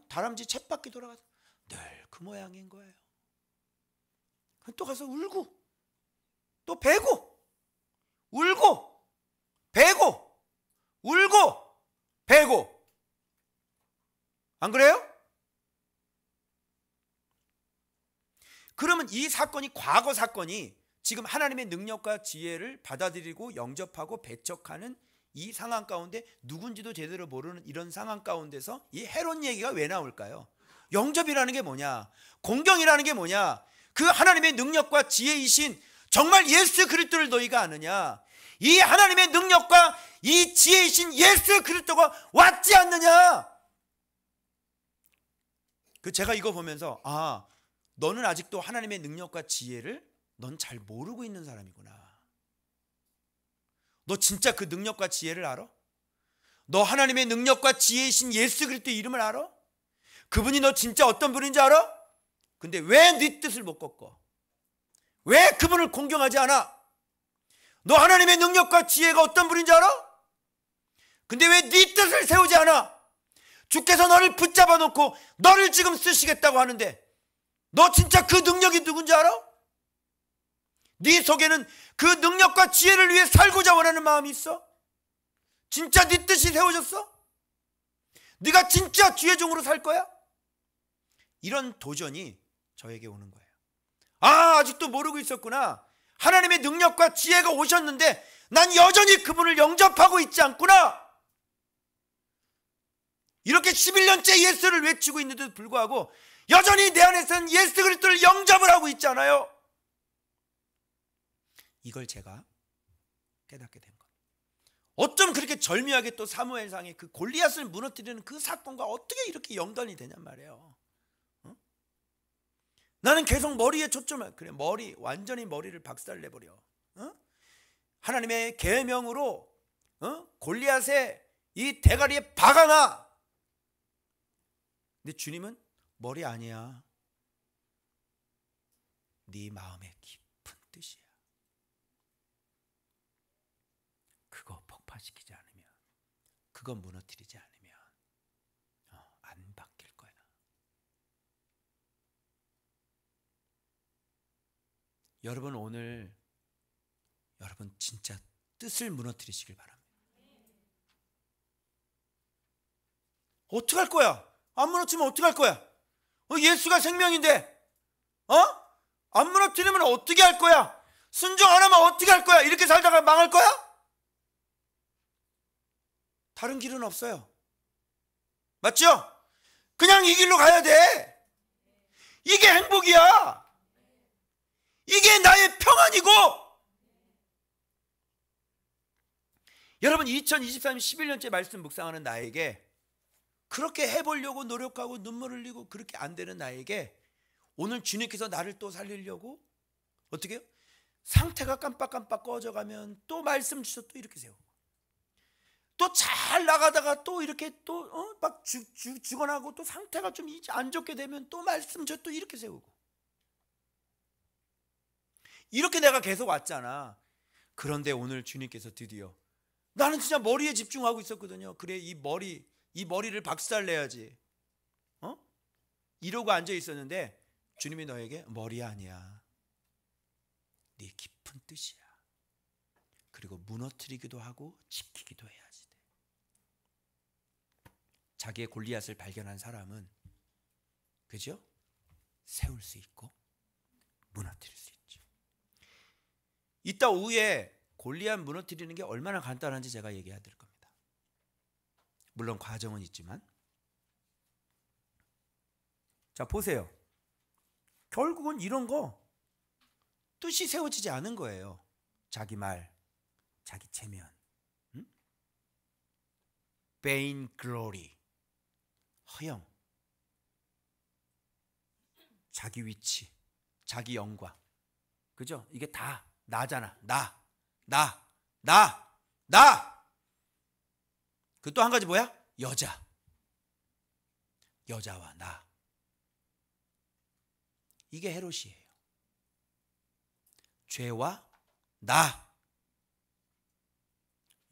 [SPEAKER 1] 다람쥐 쳇바퀴 돌아가서 늘 그 모양인 거예요. 또 가서 울고 또 베고 울고 베고 울고 베고 안 그래요? 그러면 이 사건이 과거 사건이 지금 하나님의 능력과 지혜를 받아들이고 영접하고 배척하는 이 상황 가운데 누군지도 제대로 모르는 이런 상황 가운데서 이 헤롯 얘기가 왜 나올까요? 영접이라는 게 뭐냐? 공경이라는 게 뭐냐? 그 하나님의 능력과 지혜이신 정말 예수 그리스도를 너희가 아느냐? 이 하나님의 능력과 이 지혜이신 예수 그리스도가 왔지 않느냐? 제가 이거 보면서 너는 아직도 하나님의 능력과 지혜를 넌 잘 모르고 있는 사람이구나. 너 진짜 그 능력과 지혜를 알아? 너 하나님의 능력과 지혜이신 예수 그리스도의 이름을 알아? 그분이 너 진짜 어떤 분인지 알아? 근데 왜 네 뜻을 못 꺾어? 왜 그분을 공경하지 않아? 너 하나님의 능력과 지혜가 어떤 분인지 알아? 근데 왜 네 뜻을 세우지 않아? 주께서 너를 붙잡아 놓고 너를 지금 쓰시겠다고 하는데 너 진짜 그 능력이 누군지 알아? 네 속에는 그 능력과 지혜를 위해 살고자 원하는 마음이 있어? 진짜 네 뜻이 세워졌어? 네가 진짜 주의 종으로 살 거야? 이런 도전이 저에게 오는 거예요. 아직도 모르고 있었구나. 하나님의 능력과 지혜가 오셨는데 난 여전히 그분을 영접하고 있지 않구나. 이렇게 11년째 예수를 외치고 있는데도 불구하고 여전히 내 안에서는 예수 그리스도를 영접을 하고 있잖아요. 이걸 제가 깨닫게 된 거예요. 어쩜 그렇게 절묘하게 또 사무엘상의 그 골리앗을 무너뜨리는 그 사건과 어떻게 이렇게 연관이 되냔 말이에요. 나는 계속 머리에 초점을 그래 완전히 머리를 박살내버려. 하나님의 계명으로 골리앗의 이 대가리에 박아놔. 근데 주님은 머리 아니야. 네 마음의 깊은 뜻이야. 그거 폭파시키지 않으면, 그거 무너뜨리지 않으면 안 바뀔 거야. 여러분 오늘 여러분 진짜 뜻을 무너뜨리시길 바랍니다. 어떡할 거야? 안 무너뜨리면 어떡할 거야? 예수가 생명인데 안 무너뜨리면 어떻게 할 거야? 순종 안 하면 어떻게 할 거야? 이렇게 살다가 망할 거야? 다른 길은 없어요. 맞죠? 그냥 이 길로 가야 돼. 이게 행복이야. 이게 나의 평안이고. 여러분 2023년 11년째 말씀 묵상하는 나에게 그렇게 해보려고 노력하고 눈물 흘리고 그렇게 안 되는 나에게 오늘 주님께서 나를 또 살리려고 어떻게 해요? 상태가 깜빡깜빡 꺼져가면 또 말씀 주셔서 또 이렇게 세우고 또 잘 나가다가 또 이렇게 또 막 죽어나고 또 상태가 좀 안 좋게 되면 또 말씀 주셔서 또 이렇게 세우고 이렇게 내가 계속 왔잖아. 그런데 오늘 주님께서 드디어 나는 진짜 머리에 집중하고 있었거든요. 그래 이 머리를 박살내야지 이러고 앉아 있었는데 주님이 너에게 머리 아니야. 네 깊은 뜻이야. 그리고 무너뜨리기도 하고 지키기도 해야지 돼. 자기의 골리앗을 발견한 사람은 그죠? 세울 수 있고 무너뜨릴 수 있죠. 이따 오후에 골리앗 무너뜨리는 게 얼마나 간단한지 제가 얘기해 드릴 겁니다. 물론 과정은 있지만 자 보세요. 결국은 이런 거 뜻이 세워지지 않은 거예요. 자기 말, 자기 체면, 응? vain glory, 허영, 자기 위치, 자기 영광, 그죠? 이게 다 나잖아. 나. 그 또 한 가지 뭐야? 여자와 나. 이게 헤롯이에요. 죄와 나.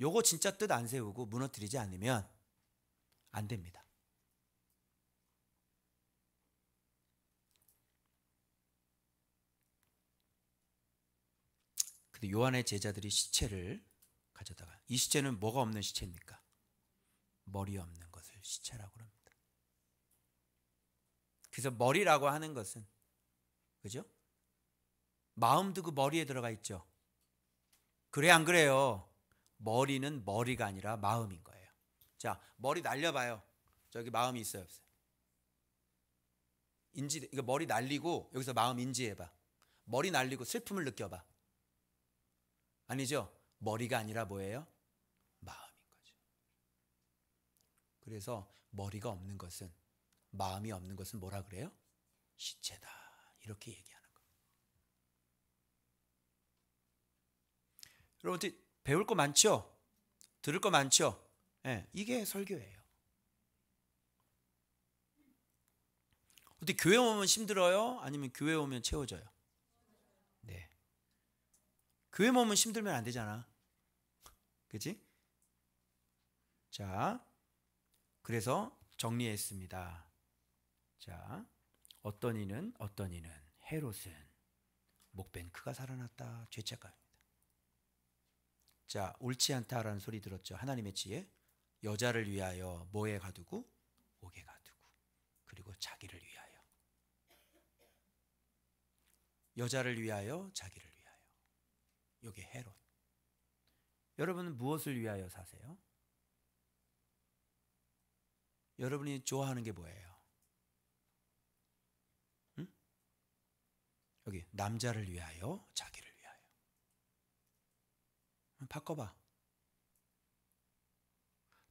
[SPEAKER 1] 요거 진짜 뜻 안 세우고 무너뜨리지 않으면 안 됩니다. 근데 요한의 제자들이 시체를 가져다가, 이 시체는 뭐가 없는 시체입니까? 머리 없는 것을 시체라고 합니다. 그래서 머리라고 하는 것은, 그죠? 마음도 그 머리에 들어가 있죠. 그래 안 그래요? 머리는 머리가 아니라 마음인 거예요. 자, 머리 날려봐요. 저기 마음이 있어요, 없어요? 이거 머리 날리고 여기서 마음 인지해봐. 머리 날리고 슬픔을 느껴봐. 아니죠? 머리가 아니라 뭐예요? 마음인 거죠. 그래서 머리가 없는 것은, 마음이 없는 것은 뭐라 그래요? 시체다. 이렇게 얘기하는 거예요. 여러분, 배울 거 많죠? 들을 거 많죠? 네, 이게 설교예요. 어떻게 교회 오면 힘들어요? 아니면 교회 오면 채워져요? 네. 교회 오면 힘들면 안 되잖아. 그치? 자, 그래서 정리했습니다. 자, 어떤 이는 헤롯은 목벤 그가 살아났다. 죄책감입니다. 자, 옳지 않다라는 소리 들었죠. 하나님의 지혜. 여자를 위하여 뭐에 가두고? 옥에 가두고. 그리고 자기를 위하여. 여자를 위하여, 자기를 위하여. 이게 헤롯. 여러분은 무엇을 위하여 사세요? 여러분이 좋아하는 게 뭐예요? 응? 여기 남자를 위하여, 자기를 위하여. 바꿔봐.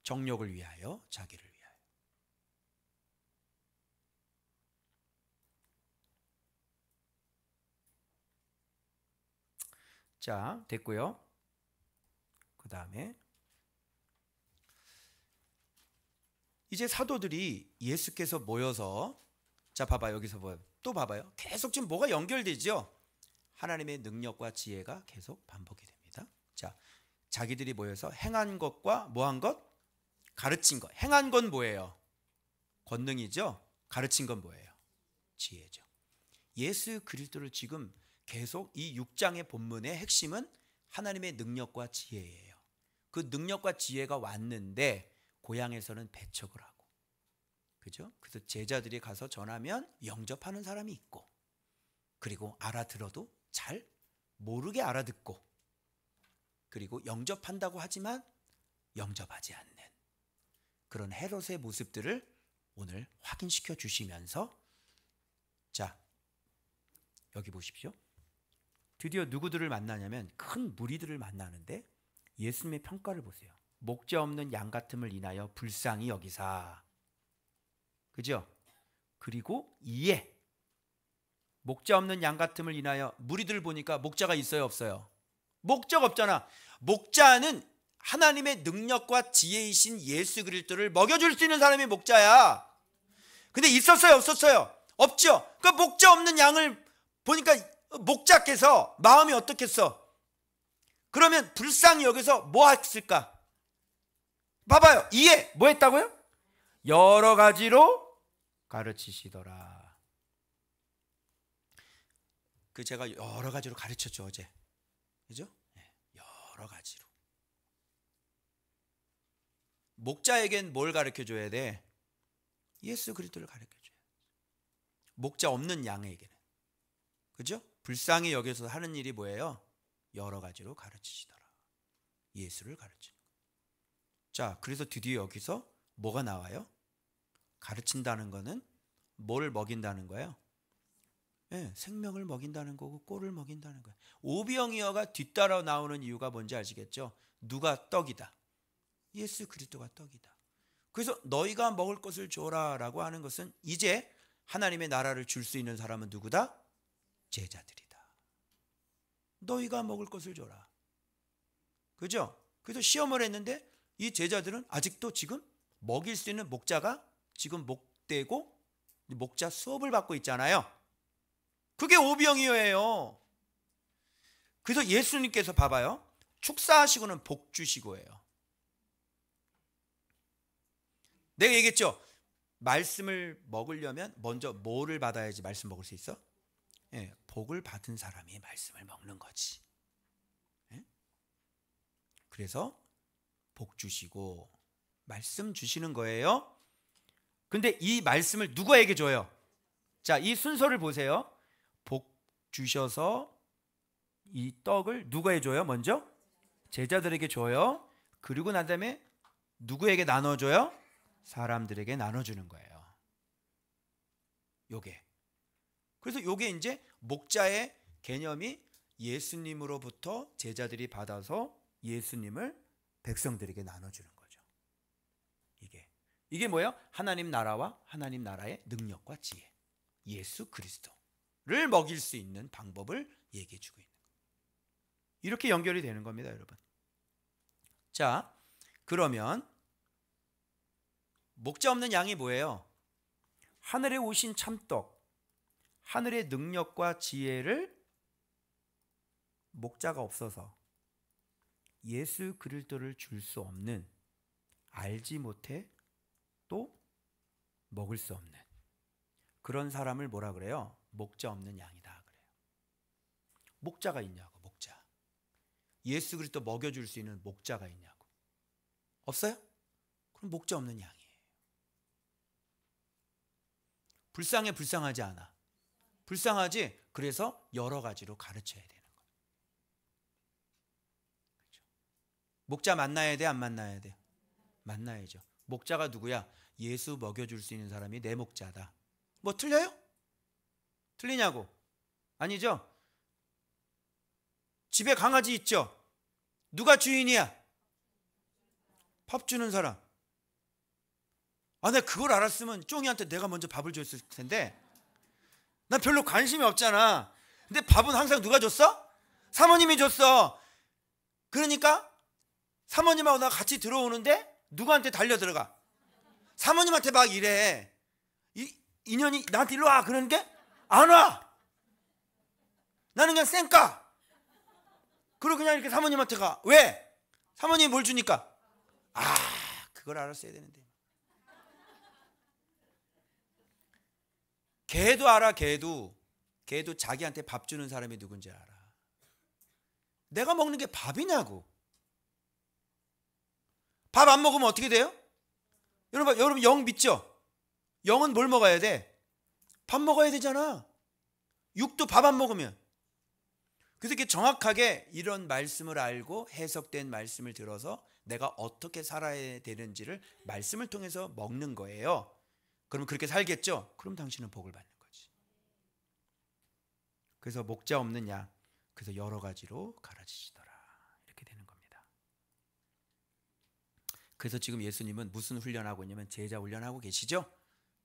[SPEAKER 1] 정욕을 위하여, 자기를 위하여. 자, 됐고요. 그 다음에 이제 사도들이 예수께서 모여서, 자 봐봐요. 여기서 뭐예요? 또 봐봐요. 계속 지금 뭐가 연결되죠? 하나님의 능력과 지혜가 계속 반복이 됩니다. 자, 자기들이 모여서 행한 것과 뭐한 것? 가르친 것. 행한 건 뭐예요? 권능이죠. 가르친 건 뭐예요? 지혜죠. 예수 그리스도를 지금 계속 이 6장의 본문의 핵심은 하나님의 능력과 지혜예요. 그 능력과 지혜가 왔는데 고향에서는 배척을 하고, 그죠? 그래서 제자들이 가서 전하면 영접하는 사람이 있고, 그리고 알아들어도 잘 모르게 알아듣고, 그리고 영접한다고 하지만 영접하지 않는 그런 헤롯의 모습들을 오늘 확인시켜 주시면서, 자, 여기 보십시오. 드디어 누구들을 만나냐면 큰 무리들을 만나는데 예수님의 평가를 보세요. 목자 없는 양 같음을 인하여 불쌍히 여기사. 그죠? 그리고 이에 목자 없는 양 같음을 인하여, 무리들을 보니까 목자가 있어요, 없어요? 목자가 없잖아. 목자는 하나님의 능력과 지혜이신 예수 그리스도를 먹여줄 수 있는 사람이 목자야. 근데 있었어요, 없었어요? 없죠. 그 목자 없는 양을 보니까 목자께서 마음이 어떻겠어? 그러면 불쌍히 여기서 뭐 했을까? 봐봐요. 이에 뭐 했다고요? 여러 가지로 가르치시더라. 그 제가 여러 가지로 가르쳤죠, 어제. 그죠? 여러 가지로. 목자에겐 뭘 가르쳐줘야 돼? 예수 그리스도를 가르쳐줘야 돼. 목자 없는 양에게는. 그죠? 불쌍히 여기서 하는 일이 뭐예요? 여러 가지로 가르치시더라. 예수를 가르치는 거예요. 자, 그래서 드디어 여기서 뭐가 나와요? 가르친다는 거는 뭘 먹인다는 거예요? 예, 생명을 먹인다는 거고 꼴을 먹인다는 거예요. 오병이어가 뒤따라 나오는 이유가 뭔지 아시겠죠? 누가 떡이다. 예수 그리스도가 떡이다. 그래서 너희가 먹을 것을 줘라라고 하는 것은 이제 하나님의 나라를 줄 수 있는 사람은 누구다? 제자들이다. 너희가 먹을 것을 줘라. 그죠? 그래서 시험을 했는데 이 제자들은 아직도 지금 먹일 수 있는 목자가 지금 목되고 목자 수업을 받고 있잖아요. 그게 오병이어예요. 그래서 예수님께서 봐봐요. 축사하시고는 복 주시고예요. 내가 얘기했죠. 말씀을 먹으려면 먼저 뭐를 받아야지 말씀 먹을 수 있어? 예, 복을 받은 사람이 말씀을 먹는 거지. 예? 그래서 복 주시고 말씀 주시는 거예요. 근데 이 말씀을 누구에게 줘요? 자, 이 순서를 보세요. 복 주셔서 이 떡을 누구에게 줘요? 먼저 제자들에게 줘요. 그리고 난 다음에 누구에게 나눠줘요? 사람들에게 나눠주는 거예요. 요게. 그래서 요게 이제 목자의 개념이 예수님으로부터 제자들이 받아서 예수님을 백성들에게 나눠주는 거죠. 이게 뭐예요? 하나님 나라와 하나님 나라의 능력과 지혜, 예수 그리스도를 먹일 수 있는 방법을 얘기해 주고 있는 거예요. 이렇게 연결이 되는 겁니다, 여러분. 자, 그러면 목자 없는 양이 뭐예요? 하늘에 오신 참떡, 하늘의 능력과 지혜를 목자가 없어서 예수 그리스도를 줄 수 없는, 알지 못해 또 먹을 수 없는 그런 사람을 뭐라 그래요? 목자 없는 양이다 그래요. 목자가 있냐고. 목자. 예수 그리스도 먹여줄 수 있는 목자가 있냐고. 없어요? 그럼 목자 없는 양이에요. 불쌍해? 불쌍하지 않아? 불쌍하지? 그래서 여러 가지로 가르쳐야 되는 거예요. 그렇죠? 목자 만나야 돼? 안 만나야 돼? 만나야죠. 목자가 누구야? 예수 먹여줄 수 있는 사람이 내 목자다. 뭐 틀려요? 틀리냐고? 아니죠? 집에 강아지 있죠? 누가 주인이야? 밥 주는 사람. 아, 내가 그걸 알았으면 쫑이한테 내가 먼저 밥을 줬을 텐데 난 별로 관심이 없잖아. 근데 밥은 항상 누가 줬어? 사모님이 줬어. 그러니까 사모님하고 나 같이 들어오는데 누구한테 달려들어가? 사모님한테 막 이래. 인연이 나한테 일로 와 그러는 게 안 와. 나는 그냥 쌩까. 그리고 그냥 이렇게 사모님한테 가. 왜? 사모님이 뭘 주니까. 아, 그걸 알았어야 되는데. 개도 알아. 개도 자기한테 밥 주는 사람이 누군지 알아. 내가 먹는 게 밥이냐고. 밥 안 먹으면 어떻게 돼요? 여러분 영 믿죠? 영은 뭘 먹어야 돼? 밥 먹어야 되잖아. 육도 밥 안 먹으면. 그래서 이렇게 정확하게 이런 말씀을 알고 해석된 말씀을 들어서 내가 어떻게 살아야 되는지를 말씀을 통해서 먹는 거예요. 그러면 그렇게 살겠죠? 그럼 당신은 복을 받는 거지. 그래서 목자 없는 양, 그래서 여러 가지로 가르치시더라. 이렇게 되는 겁니다. 그래서 지금 예수님은 무슨 훈련하고 있냐면 제자 훈련하고 계시죠?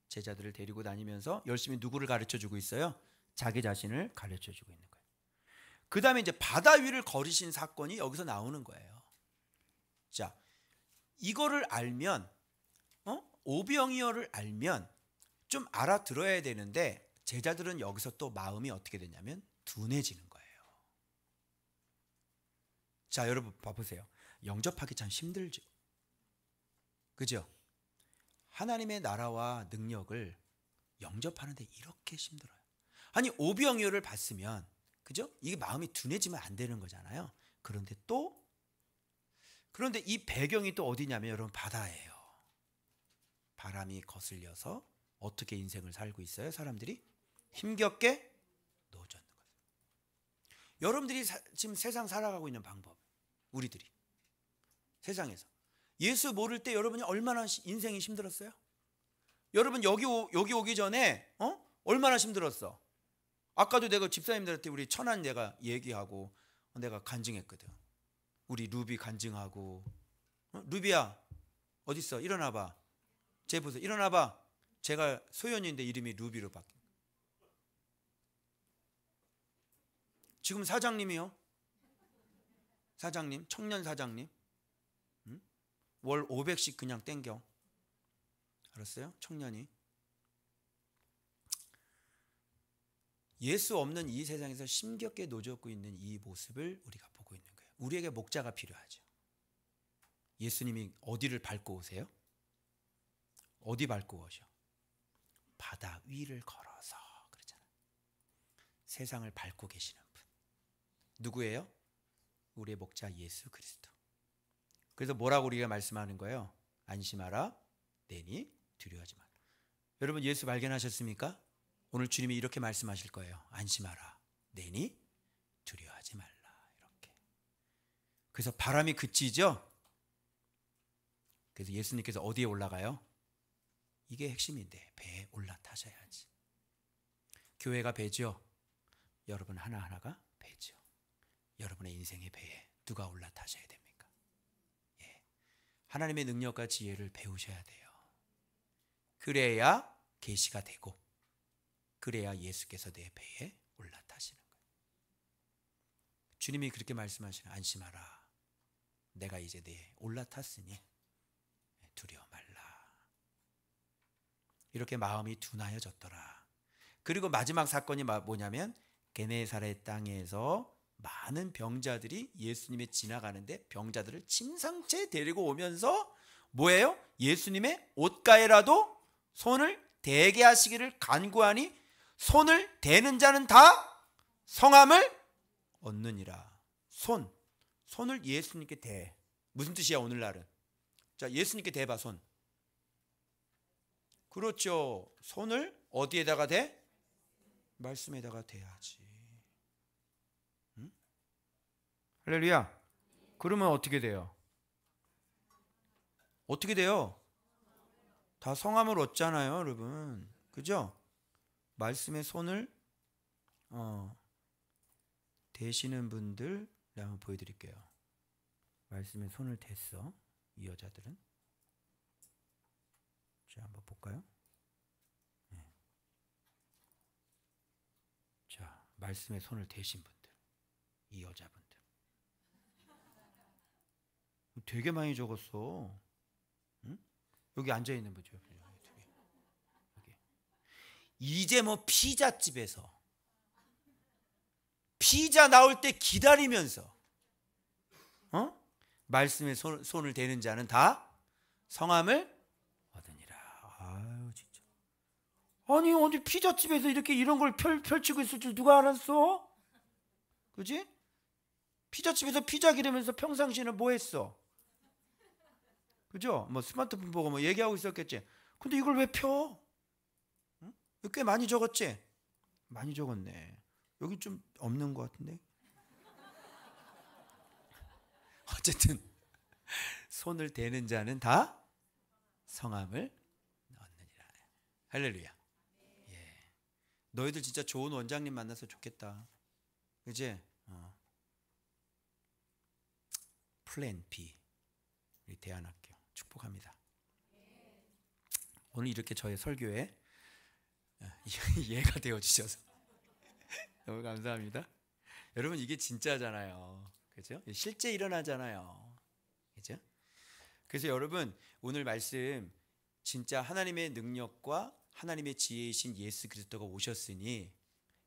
[SPEAKER 1] 제자들을 데리고 다니면서 열심히 누구를 가르쳐주고 있어요? 자기 자신을 가르쳐주고 있는 거예요. 그 다음에 이제 바다 위를 걸으신 사건이 여기서 나오는 거예요. 자, 이거를 알면 오병이어를 알면 좀 알아들어야 되는데 제자들은 여기서 또 마음이 어떻게 되냐면 둔해지는 거예요. 자, 여러분 봐보세요. 영접하기 참 힘들죠. 그죠? 하나님의 나라와 능력을 영접하는데 이렇게 힘들어요. 아니, 오병이어를 봤으면, 그죠? 이게 마음이 둔해지면 안 되는 거잖아요. 그런데 이 배경이 또 어디냐면 여러분 바다예요. 바람이 거슬려서 어떻게 인생을 살고 있어요? 사람들이 힘겹게 노젓는 거예요. 여러분들이 지금 세상 살아가고 있는 방법, 우리들이 세상에서 예수 모를 때 여러분이 얼마나 인생이 힘들었어요? 여러분 여기 오기 전에 얼마나 힘들었어? 아까도 내가 집사님들한테 우리 천안 내가 얘기하고 내가 간증했거든. 우리 루비 간증하고. 루비야 어딨어? 일어나봐. 쟤 보세요. 일어나봐. 제가 소연인데 이름이 루비로 바뀐. 지금 사장님이요. 사장님, 청년 사장님. 응? 월 500씩 그냥 땡겨. 알았어요? 청년이. 예수 없는 이 세상에서 심겹게 노젓고 있는 이 모습을 우리가 보고 있는 거예요. 우리에게 목자가 필요하죠. 예수님이 어디를 밟고 오세요? 어디 밟고 오셔? 바다 위를 걸어서 그러잖아요. 세상을 밟고 계시는 분. 누구예요? 우리의 목자 예수 그리스도. 그래서 뭐라고 우리가 말씀하는 거예요? 안심하라 내니 두려워하지 말라. 여러분 예수 발견하셨습니까? 오늘 주님이 이렇게 말씀하실 거예요. 안심하라 내니 두려워하지 말라. 이렇게. 그래서 바람이 그치죠? 그래서 예수님께서 어디에 올라가요? 이게 핵심인데 배에 올라타셔야지. 교회가 배죠. 여러분 하나하나가 배죠. 여러분의 인생의 배에 누가 올라타셔야 됩니까? 예. 하나님의 능력과 지혜를 배우셔야 돼요. 그래야 계시가 되고 그래야 예수께서 내 배에 올라타시는 거예요. 주님이 그렇게 말씀하시는 안심하라. 내가 이제 내 올라탔으니 두려워 말라. 이렇게 마음이 둔하여졌더라. 그리고 마지막 사건이 뭐냐면 게네사렛 땅에서 많은 병자들이 예수님이 지나가는데 병자들을 침상째 데리고 오면서 뭐예요? 예수님의 옷가에라도 손을 대게 하시기를 간구하니 손을 대는 자는 다 성함을 얻느니라. 손을 예수님께 대. 무슨 뜻이야 오늘날은? 자, 예수님께 대봐 손. 그렇죠. 손을 어디에다가 대? 말씀에다가 대야지. 응? 할렐루야. 그러면 어떻게 돼요? 어떻게 돼요? 다 성함을 얻잖아요, 여러분. 그죠? 말씀에 손을 대시는 분들 한번 보여드릴게요. 말씀에 손을 댔어. 이 여자들은. 자, 한번 볼까요? 네. 자, 말씀에 손을 대신 분들. 이 여자분들. 되게 많이 적었어. 응? 여기 앉아있는 분죠. 여기. 이제 뭐 피자집에서 피자 나올 때 기다리면서 말씀에 손을 대는 자는 다 성함을 얻으니라. 아유 진짜. 아니 어디 피자집에서 이렇게 이런 걸 펼치고 있을 줄 누가 알았어? 그지? 피자집에서 피자 기르면서 평상시에는 뭐 했어? 그죠? 뭐 스마트폰 보고 뭐 얘기하고 있었겠지. 근데 이걸 왜 펴? 응? 꽤 많이 적었지? 많이 적었네. 여기 좀 없는 것 같은데. 어쨌든 손을 대는 자는 다 성함을 얻느니라. 할렐루야. 예. 너희들 진짜 좋은 원장님 만나서 좋겠다. 그지? 플랜 B 우리 대안학교 축복합니다. 오늘 이렇게 저의 설교에 이해가 되어 주셔서 너무 감사합니다. 여러분 이게 진짜잖아요. 그죠? 실제 일어나잖아요. 그죠? 그래서 여러분 오늘 말씀 진짜 하나님의 능력과 하나님의 지혜이신 예수 그리스도가 오셨으니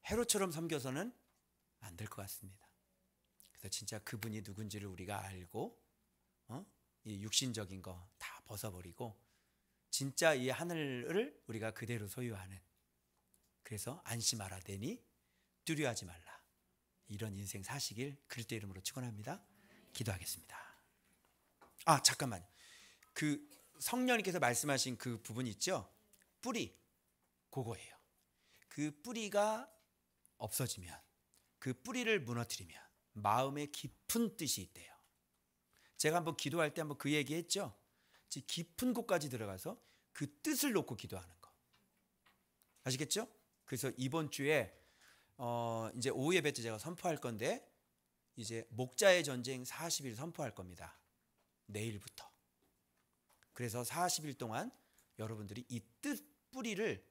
[SPEAKER 1] 헤롯처럼 섬겨서는 안 될 것 같습니다. 그래서 진짜 그분이 누군지를 우리가 알고 이 육신적인 거 다 벗어버리고 진짜 이 하늘을 우리가 그대로 소유하는, 그래서 안심하라 되니 두려워하지 말라, 이런 인생 사시길 그리스도 이름으로 축원합니다. 기도하겠습니다. 아 잠깐만요. 그 성령님께서 말씀하신 그 부분 있죠? 뿌리, 그거예요. 그 뿌리가 없어지면, 그 뿌리를 무너뜨리면 마음에 깊은 뜻이 있대요. 제가 한번 기도할 때 한번 그 얘기했죠. 깊은 곳까지 들어가서 그 뜻을 놓고 기도하는 거 아시겠죠? 그래서 이번 주에 이제 오후 예배 때 제가 선포할 건데 이제 목자의 전쟁 40일 선포할 겁니다. 내일부터. 그래서 40일 동안 여러분들이 이 뜻 뿌리를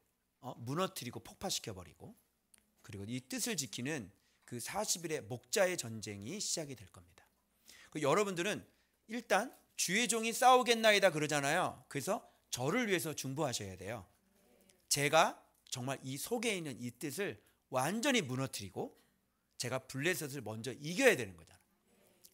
[SPEAKER 1] 무너뜨리고 폭파시켜 버리고 그리고 이 뜻을 지키는 그 40일의 목자의 전쟁이 시작이 될 겁니다. 여러분들은 일단 주의 종이 싸우겠나이다 그러잖아요. 그래서 저를 위해서 중보하셔야 돼요. 제가 정말 이 속에 있는 이 뜻을 완전히 무너뜨리고 제가 블레셋을 먼저 이겨야 되는 거잖아요.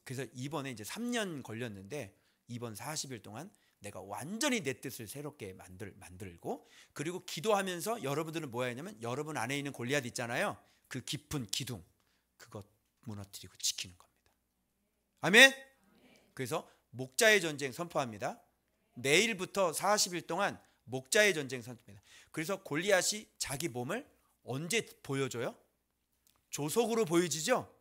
[SPEAKER 1] 그래서 이번에 이제 3년 걸렸는데 이번 40일 동안 내가 완전히 내 뜻을 새롭게 만들고 그리고 기도하면서 여러분들은 뭐 해야 하냐면 여러분 안에 있는 골리앗 있잖아요. 그 깊은 기둥 그것 무너뜨리고 지키는 겁니다. 아멘. 그래서 목자의 전쟁 선포합니다. 내일부터 40일 동안 목자의 전쟁 선포합니다. 그래서 골리앗이 자기 몸을 언제 보여줘요? 조석으로 보여지죠?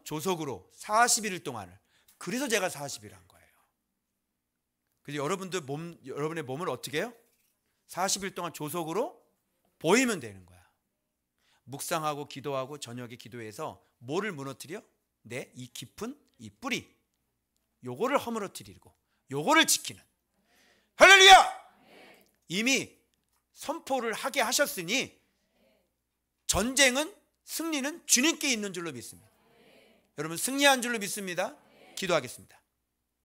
[SPEAKER 1] 조석으로 41일 동안을. 그래서 제가 40일 한 거예요. 그래서 여러분의 몸을 어떻게 해요? 40일 동안 조석으로 보이면 되는 거야. 묵상하고 기도하고 저녁에 기도해서 뭐를 무너뜨려? 이 깊은 이 뿌리. 요거를 허물어뜨리고 요거를 지키는. 할렐루야! 이미 선포를 하게 하셨으니 전쟁은 승리는 주님께 있는 줄로 믿습니다. 여러분 승리한 줄로 믿습니다. 기도하겠습니다.